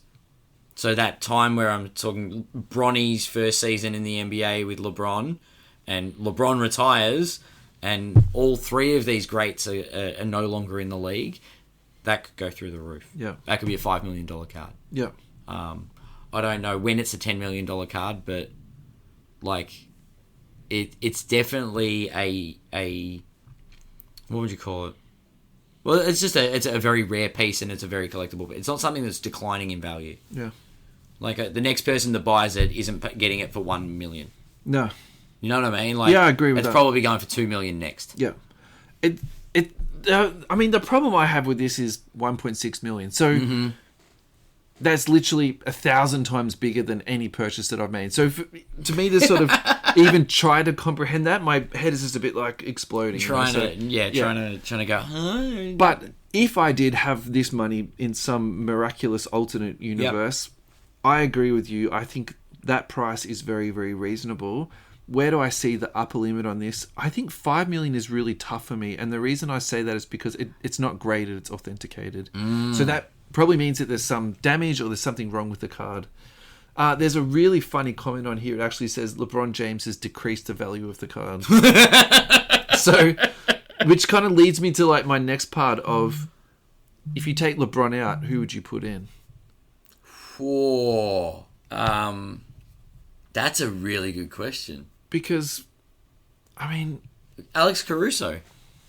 so that time where I'm talking Bronny's first season in the NBA with LeBron, and LeBron retires, and all 3 of these greats are no longer in the league, that could go through the roof. Yeah. That could be a $5 million card. Yeah. I don't know when it's a $10 million card, but it's definitely a what would you call it? Well, it's a very rare piece, and it's a very collectible. It's not something that's declining in value. Yeah. The next person that buys it isn't getting it for $1 million. No. You know what I mean? I agree with that. It's probably going for $2 million next. Yeah. I mean, the problem I have with this is 1.6 million. So that's literally 1,000 times bigger than any purchase that I've made. So to me, to sort of even try to comprehend that, my head is just a bit exploding. Trying to go. Huh? But if I did have this money in some miraculous alternate universe, I agree with you. I think that price is very, very reasonable. Where do I see the upper limit on this? I think 5 million is really tough for me, and the reason I say that is because it's not graded; it's authenticated. So that probably means that there's some damage or there's something wrong with the card. There's a really funny comment on here. It actually says LeBron James has decreased the value of the card. So, which kind of leads me to my next part of, if you take LeBron out, who would you put in? Whoa, that's a really good question. Because, I mean, Alex Caruso,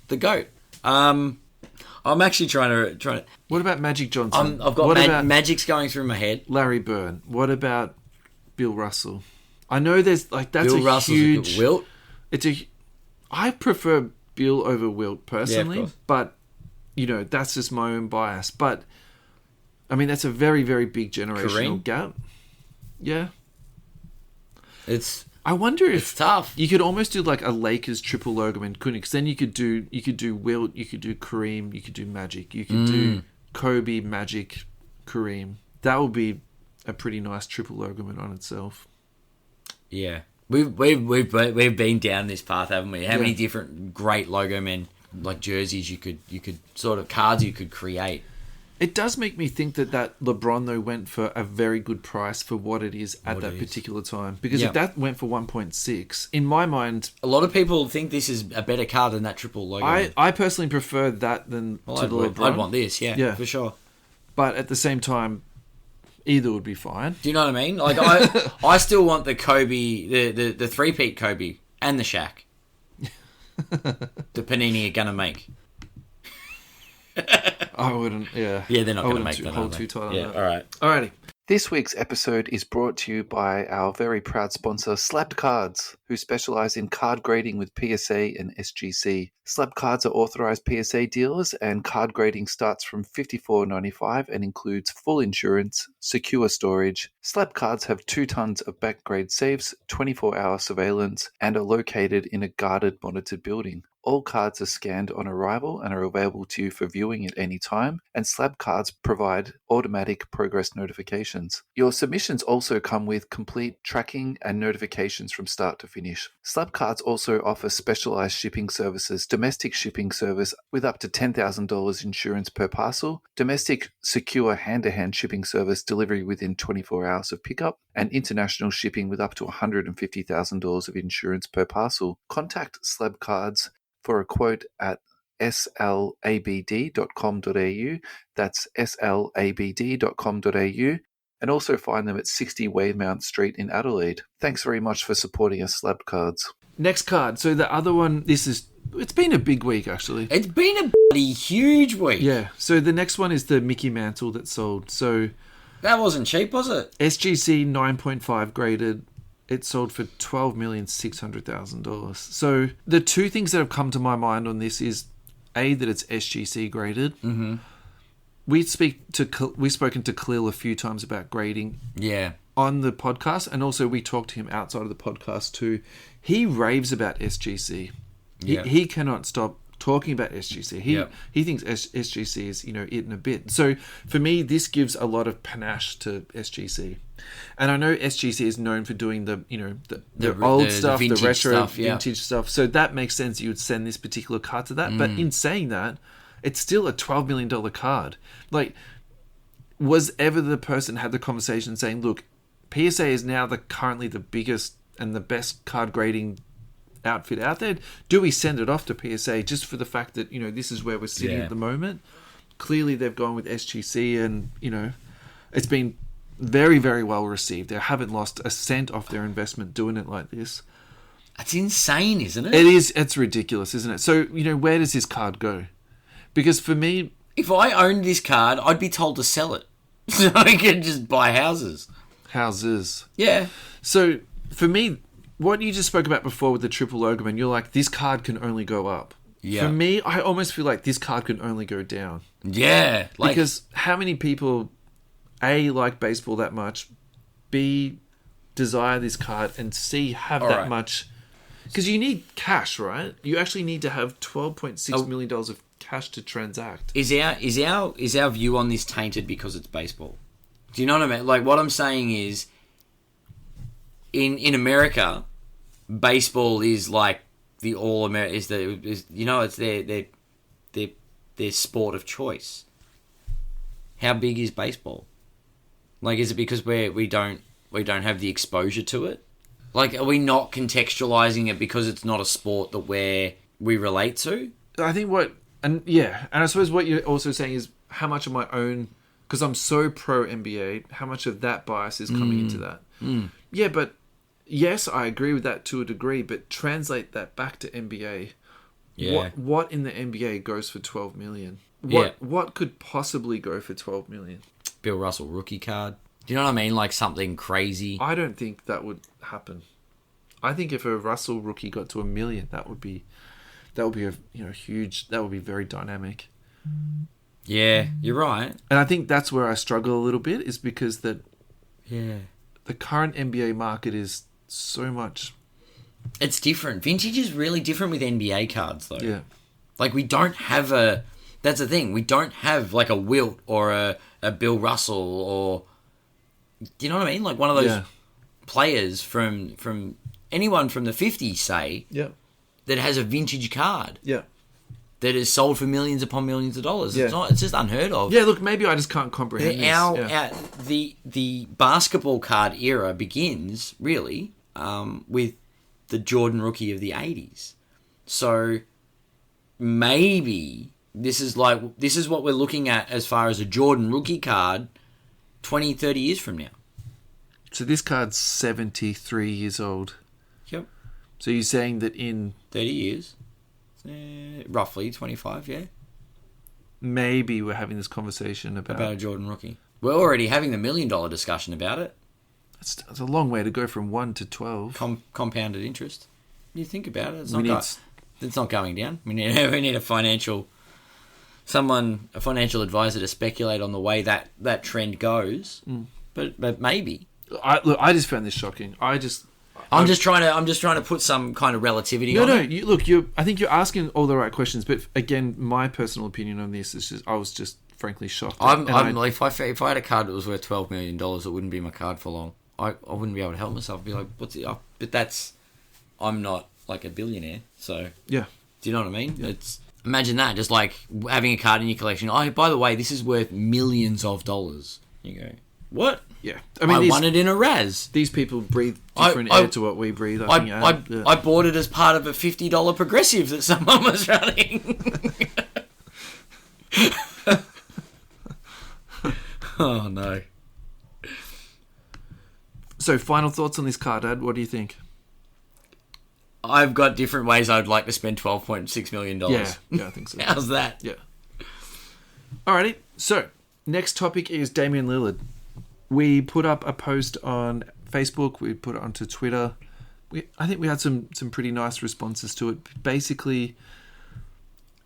the GOAT. I'm actually trying to. What about Magic Johnson? I've got Magic's going through my head. Larry Bird. What about Bill Russell? I know there's that's Bill Russell's huge. Wilt. I prefer Bill over Wilt personally, yeah, but that's just my own bias. But I mean, that's a very, very big generational gap. Yeah. I wonder if it's tough. You could almost do a Lakers triple Logoman, couldn't you? Because then you could do Wilt, you could do Kareem, you could do Magic, you could do Kobe, Magic, Kareem. That would be a pretty nice triple Logoman on itself. Yeah, we've been down this path, haven't we? How many different great Logomen, jerseys you could sort of cards you could create. It does make me think that LeBron, though, went for a very good price for what it is at that particular time. Because if that went for 1.6, in my mind... A lot of people think this is a better card than that triple logo. I personally prefer that than to the LeBron. I'd want this, yeah, for sure. But at the same time, either would be fine. Do you know what I mean? I still want the Kobe, the three-peat Kobe, and the Shaq. The Panini are going to make. I wouldn't, yeah. Yeah, they're not going to make that. Hold too tight on that. All right. Alrighty. This week's episode is brought to you by our very proud sponsor, Slabbed Cards, who specialize in card grading with PSA and SGC. Slabbed Cards are authorized PSA dealers, and card grading starts from $54.95 and includes full insurance, secure storage. Slabbed Cards have 2 tons of back-grade safes, 24-hour surveillance, and are located in a guarded, monitored building. All cards are scanned on arrival and are available to you for viewing at any time, and Slab Cards provide automatic progress notifications. Your submissions also come with complete tracking and notifications from start to finish. Slab Cards also offer specialized shipping services, domestic shipping service with up to $10,000 insurance per parcel, domestic secure hand-to-hand shipping service delivery within 24 hours of pickup, and international shipping with up to $150,000 of insurance per parcel. Contact Slab Cards for a quote at slabd.com.au. That's slabd.com.au. And also find them at 60 Weymount Street in Adelaide. Thanks very much for supporting us, Slab Cards. Next card. So the other one, it's been a big week, actually. It's been a bloody huge week. Yeah. So the next one is the Mickey Mantle that sold. So that wasn't cheap, was it? SGC 9.5 graded. It sold for $12,600,000. So the two things that have come to my mind on this is, A, that it's SGC graded. Mm-hmm. We've spoken to Khalil a few times about grading on the podcast, and also we talked to him outside of the podcast too. He raves about SGC. He cannot stop talking about SGC. He thinks SGC is, it in a bit. So for me, this gives a lot of panache to SGC. And I know SGC is known for doing the old stuff, the retro stuff, vintage stuff. So that makes sense you would send this particular card to that. But in saying that, it's still a $12 million card. Like, was ever the person had the conversation saying, look, PSA is now currently the biggest and the best card grading outfit out there. Do we send it off to PSA just for the fact that, this is where we're sitting at the moment? Clearly they've gone with SGC and, it's been very, very well received. They haven't lost a cent off their investment doing it like this. That's insane, isn't it? It is. It's ridiculous, isn't it? So, where does this card go? Because for me... If I owned this card, I'd be told to sell it. So I could just buy houses. Houses. Yeah. So, for me, what you just spoke about before with the Triple Logoman, you're like, this card can only go up. Yeah. For me, I almost feel like this card can only go down. Yeah. Because how many people, A, like baseball that much, B, desire this card, and C, have that much... Because you need cash, right? You actually need to have $12.6 million of cash to transact. Is our view on this tainted because it's baseball? Do you know what I mean? Like, what I'm saying is, in America, baseball is like the all America it's their sport of choice. How big is baseball? Like, is it because we don't have the exposure to it? Like, are we not contextualizing it because it's not a sport that we relate to? I think and I suppose what you're also saying is how much of my own, because I'm so pro NBA, how much of that bias is coming into that? Yeah, but yes, I agree with that to a degree, but translate that back to NBA. Yeah. What in the NBA goes for $12 million? What could possibly go for $12 million? Bill Russell rookie card. Do you know what I mean? Like something crazy. I don't think that would happen. I think if a Russell rookie got to $1 million, that would be a huge. That would be very dynamic. Yeah, you're right. And I think that's where I struggle a little bit, is because the current NBA market is so much. It's different. Vintage is really different with NBA cards, though. Yeah, like we don't have a. That's the thing. We don't have like a Wilt or a Bill Russell or. Do you know what I mean? Like one of those players from anyone from the 50s, say, that has a vintage card. Yeah. That is sold for millions upon millions of dollars. Yeah. It's just unheard of. Yeah, look, maybe I just can't comprehend the basketball card era begins, really, with the Jordan rookie of the 80s. So maybe this is what we're looking at as far as a Jordan rookie card 20, 30 years from now. So this card's 73 years old. Yep. So you're saying that in 30 years, roughly 25, yeah. Maybe we're having this conversation about a Jordan rookie. We're already having the $1 million discussion about it. It's a long way to go from 1 to 12. Compounded interest. You think about it. It's not going down. We need a financial advisor to speculate on the way that trend goes. But maybe. I just found this shocking. I'm just trying to put some kind of relativity on it. I think you're asking all the right questions, but again, my personal opinion on this is I was just frankly shocked. If I had a card that was worth $12 million, it wouldn't be my card for long. I wouldn't be able to help myself. I'd be like, I'm not like a billionaire, so yeah. Do you know what I mean? Yeah. Imagine that, just like having a card in your collection. Oh, by the way, this is worth millions of dollars. You go, what? Yeah, I won it in a Raz. These people breathe different air to what we breathe. I bought it as part of a $50 progressive that someone was running. Oh no. So, final thoughts on this card, Ad? What do you think? I've got different ways I'd like to spend $12.6 million. Yeah, I think so. How's that? Yeah. Alrighty. So, next topic is Damian Lillard. We put up a post on Facebook. We put it onto Twitter. I think we had some pretty nice responses to it. Basically,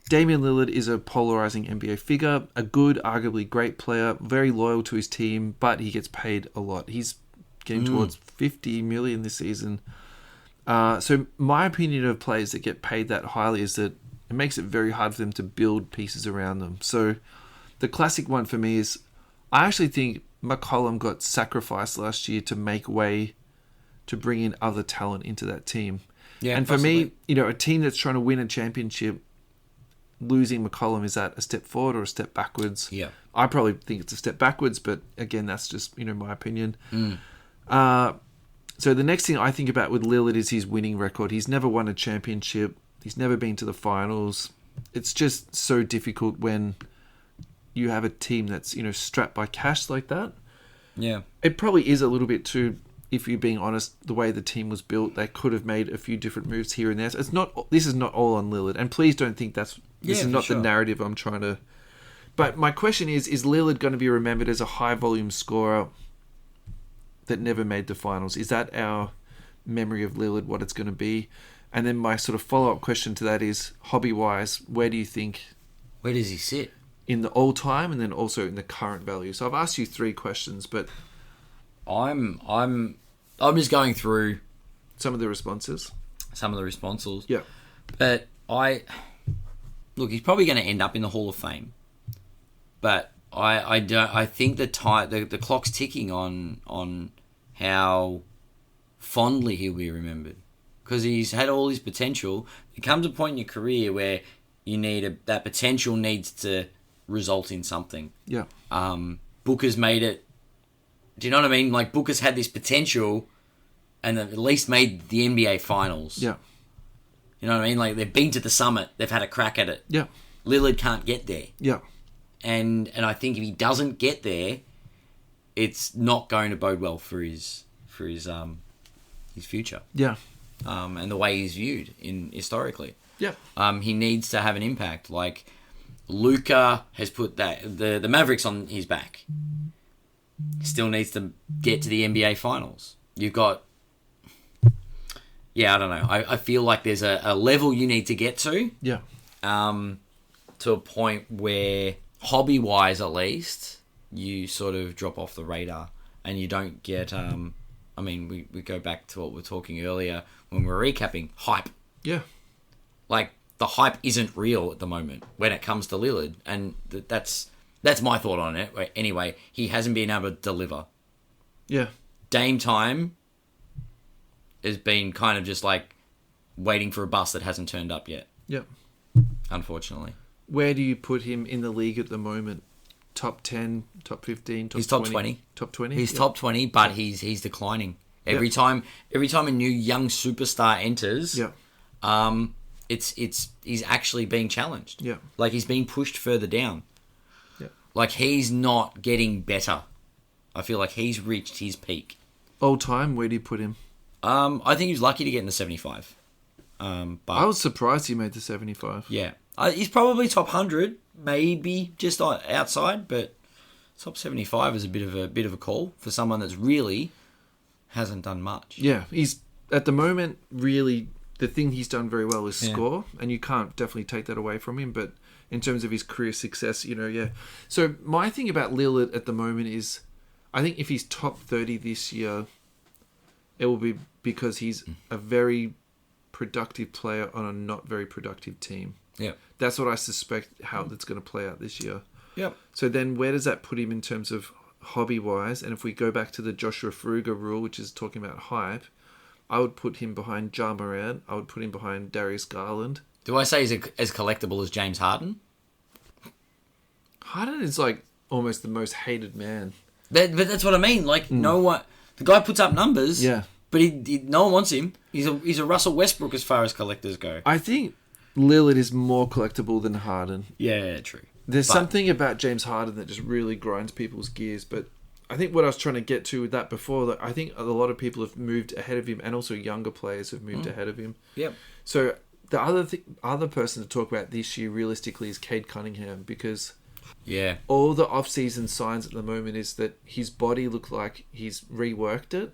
Damian Lillard is a polarizing NBA figure, a good, arguably great player, very loyal to his team, but he gets paid a lot. He's getting towards $50 million this season. So my opinion of players that get paid that highly is that it makes it very hard for them to build pieces around them. So the classic one for me is I actually think McCollum got sacrificed last year to make way to bring in other talent into that team. Yeah, and for me, a team that's trying to win a championship, losing McCollum, is that a step forward or a step backwards? Yeah. I probably think it's a step backwards, but again, that's just, my opinion. So the next thing I think about with Lillard is his winning record. He's never won a championship. He's never been to the finals. It's just so difficult when you have a team that's, strapped by cash like that. Yeah. It probably is a little bit too, if you're being honest, the way the team was built. They could have made a few different moves here and there. So this is not all on Lillard. And please don't think this is not the narrative I'm trying to... But my question is Lillard going to be remembered as a high-volume scorer that never made the finals? Is that our memory of Lillard, what it's going to be? And then my sort of follow-up question to that is, hobby-wise, where does he sit? In the all-time and then also in the current value. So I've asked you 3 questions, but... I'm just going through... Some of the responses. Yeah. But Look, he's probably going to end up in the Hall of Fame. But I think the clock's ticking on how fondly he'll be remembered, because he's had all his potential. There comes a point in your career where that potential needs to result in something. Yeah. Booker's made it. Do you know what I mean? Like, Booker's had this potential, and they've at least made the NBA Finals. Yeah. You know what I mean? Like, they've been to the summit. They've had a crack at it. Yeah. Lillard can't get there. Yeah. And I think if he doesn't get there, it's not going to bode well for his future. Yeah. And the way he's viewed historically. Yeah. He needs to have an impact. Like, Luka has put the Mavericks on his back. Still needs to get to the NBA Finals. You've got... Yeah, I don't know. I feel like there's a level you need to get to. Yeah. To a point where, hobby-wise at least, you sort of drop off the radar and you don't get... we go back to what we were talking earlier when we were recapping. Hype. Yeah. Like, the hype isn't real at the moment when it comes to Lillard. And that's my thought on it. Anyway, he hasn't been able to deliver. Yeah. Dame time has been kind of just like waiting for a bus that hasn't turned up yet. Yep. Unfortunately. Where do you put him in the league at the moment? Top 10, top 15, top 20? He's top 20. Top 20? He's top 20, but he's declining. Every time a new young superstar enters, he's actually being challenged. Yeah. Like, he's being pushed further down. Yeah. Like, he's not getting better. I feel like he's reached his peak. All time, where do you put him? I think he was lucky to get in the 75. But I was surprised he made the 75. Yeah. He's probably top 100, maybe just outside, but top 75 is a bit of a call for someone that's really hasn't done much. Yeah, he's at the moment really the thing he's done very well is score, and you can't definitely take that away from him. But in terms of his career success, So my thing about Lillard at the moment is, I think if he's top 30 this year, it will be because he's a very productive player on a not very productive team. Yeah, that's what I suspect how that's going to play out this year. Yep. So then where does that put him in terms of hobby-wise? And if we go back to the Joshua Fruger rule, which is talking about hype, I would put him behind Ja Morant. I would put him behind Darius Garland. Do I say he's as collectible as James Harden? Harden is like almost the most hated man. But that's what I mean. Like, no one... The guy puts up numbers, but no one wants him. He's a Russell Westbrook as far as collectors go. I think Lillard is more collectible than Harden. Yeah, true. There's something about James Harden that just really grinds people's gears. But I think what I was trying to get to with that before, that I think a lot of people have moved ahead of him, and also younger players have moved ahead of him. Yep. So the other person to talk about this year realistically is Cade Cunningham, because all the off-season signs at the moment is that his body looked like he's reworked it,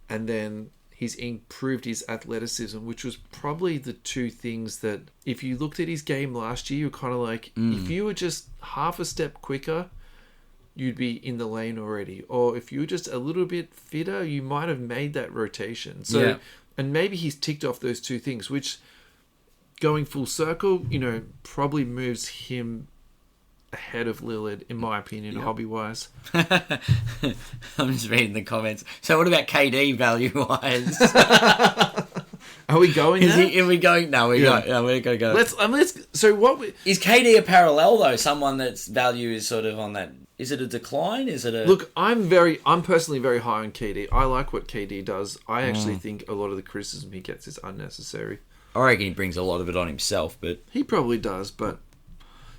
and then he's improved his athleticism, which was probably the two things that, if you looked at his game last year, you're kind of like, if you were just half a step quicker, you'd be in the lane already. Or if you were just a little bit fitter, you might have made that rotation. So, and maybe he's ticked off those two things, which, going full circle, probably moves him ahead of Lillard, in my opinion, hobby-wise. I'm just reading the comments. So what about KD value-wise? Are we going there? Are we going? No, we're going to go. Is KD a parallel, though? Someone that's value is sort of on that... Is it a decline? Is it a... Look, I'm personally very high on KD. I like what KD does. I actually think a lot of the criticism he gets is unnecessary. I reckon he brings a lot of it on himself, but... He probably does, but...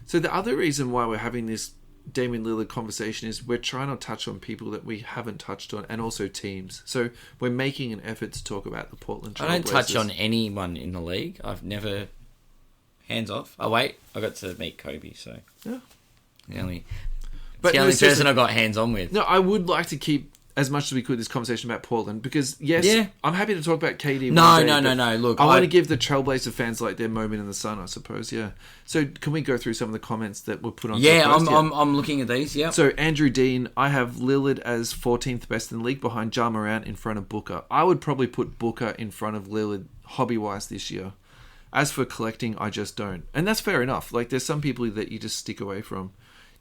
So the other reason why we're having this Damian Lillard conversation is we're trying to touch on people that we haven't touched on, and also teams. So we're making an effort to talk about the Portland Trail Blazers. I don't touch on anyone in the league. I've never... Hands off. Oh, wait. I got to meet Kobe, so... Yeah. The only person I got hands on with. No, I would like to keep as much as we could this conversation about Portland, because I'm happy to talk about KD. No. Look, I want to give the Trailblazer fans like their moment in the sun, I suppose. Yeah. So can we go through some of the comments that were put on? Yeah, I'm looking at these. Yeah. So Andrew Dean, I have Lillard as 14th best in the league, behind Ja Morant, in front of Booker. I would probably put Booker in front of Lillard hobby wise this year. As for collecting, I just don't, and that's fair enough. Like, there's some people that you just stick away from.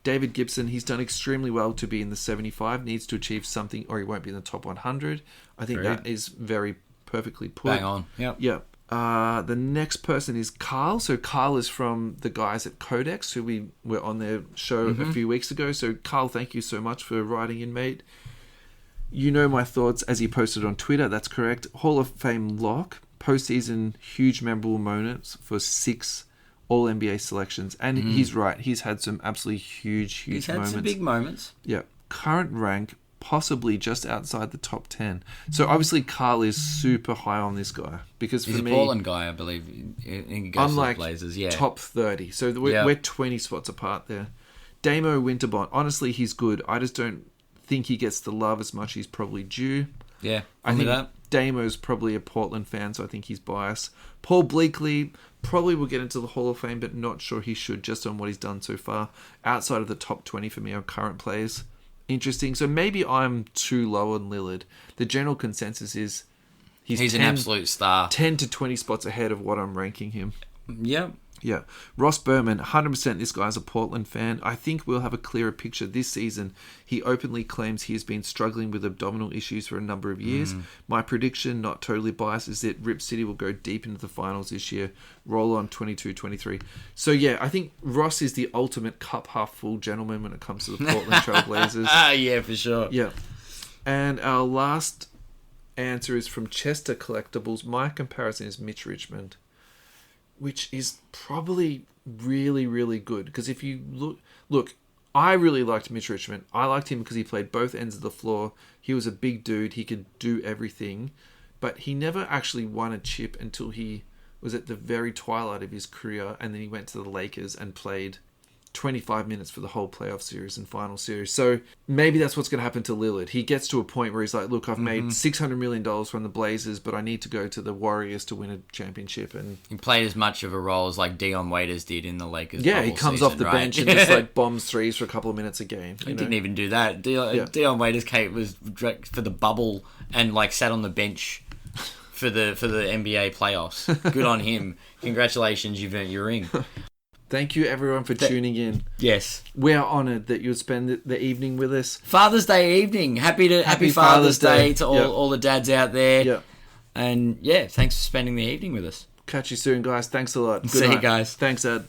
David Gibson, he's done extremely well to be in the 75, needs to achieve something or he won't be in the top 100. I think that is very perfectly put. Bang on. Yep. Yeah. The next person is Carl. So Carl is from the guys at Codex, who we were on their show a few weeks ago. So Carl, thank you so much for writing in, mate. You know my thoughts as he posted on Twitter. That's correct. Hall of Fame lock. Postseason huge memorable moments for 6 All-NBA selections. And he's right. He's had some absolutely huge moments. He's had some big moments. Yeah. Current rank, possibly just outside the top 10. So obviously Carl is super high on this guy. Because for he's me... He's a Portland guy, I believe. He goes I'm to the like Blazers. Yeah. top 30. So we're 20 spots apart there. Damo Winterbond. Honestly, he's good. I just don't think he gets the love as much he's probably due. Yeah. I think Damo's probably a Portland fan, so I think he's biased. Paul Bleakley probably will get into the Hall of Fame, but not sure he should, just on what he's done so far. Outside of the top 20 for me on current players. Interesting. So maybe I'm too low on Lillard. The general consensus is he's an absolute star. 10 to 20 spots ahead of what I'm ranking him. Yeah. Yeah. Ross Berman, 100% this guy's a Portland fan. I think we'll have a clearer picture this season. He openly claims he has been struggling with abdominal issues for a number of years. My prediction, not totally biased, is that Rip City will go deep into the finals this year. Roll on 22-23. So yeah, I think Ross is the ultimate cup half full gentleman when it comes to the Portland Trail Blazers. Yeah, for sure. Yeah. And our last answer is from Chester Collectibles. My comparison is Mitch Richmond, which is probably really, really good. Because if you look, I really liked Mitch Richmond. I liked him because he played both ends of the floor. He was a big dude. He could do everything. But he never actually won a chip until he was at the very twilight of his career. And then he went to the Lakers and played 25 minutes for the whole playoff series and final series. So maybe that's what's going to happen to Lillard. He gets to a point where he's like, look, I've made $600 million from the Blazers, but I need to go to the Warriors to win a championship. And he played as much of a role as like Dion Waiters did in the Lakers. Yeah, he comes off the bench and just like bombs threes for a couple of minutes a game. He didn't even do that. Dion Waiters was for the bubble and like sat on the bench for the NBA playoffs. Good on him. Congratulations, you've earned your ring. Thank you, everyone, for tuning in. Yes. We are honoured that you'd spend the evening with us. Father's Day evening. Happy Father's Day to all the dads out there. Yep. And, thanks for spending the evening with us. Catch you soon, guys. Thanks a lot. Good See night. you guys. Thanks, Ed.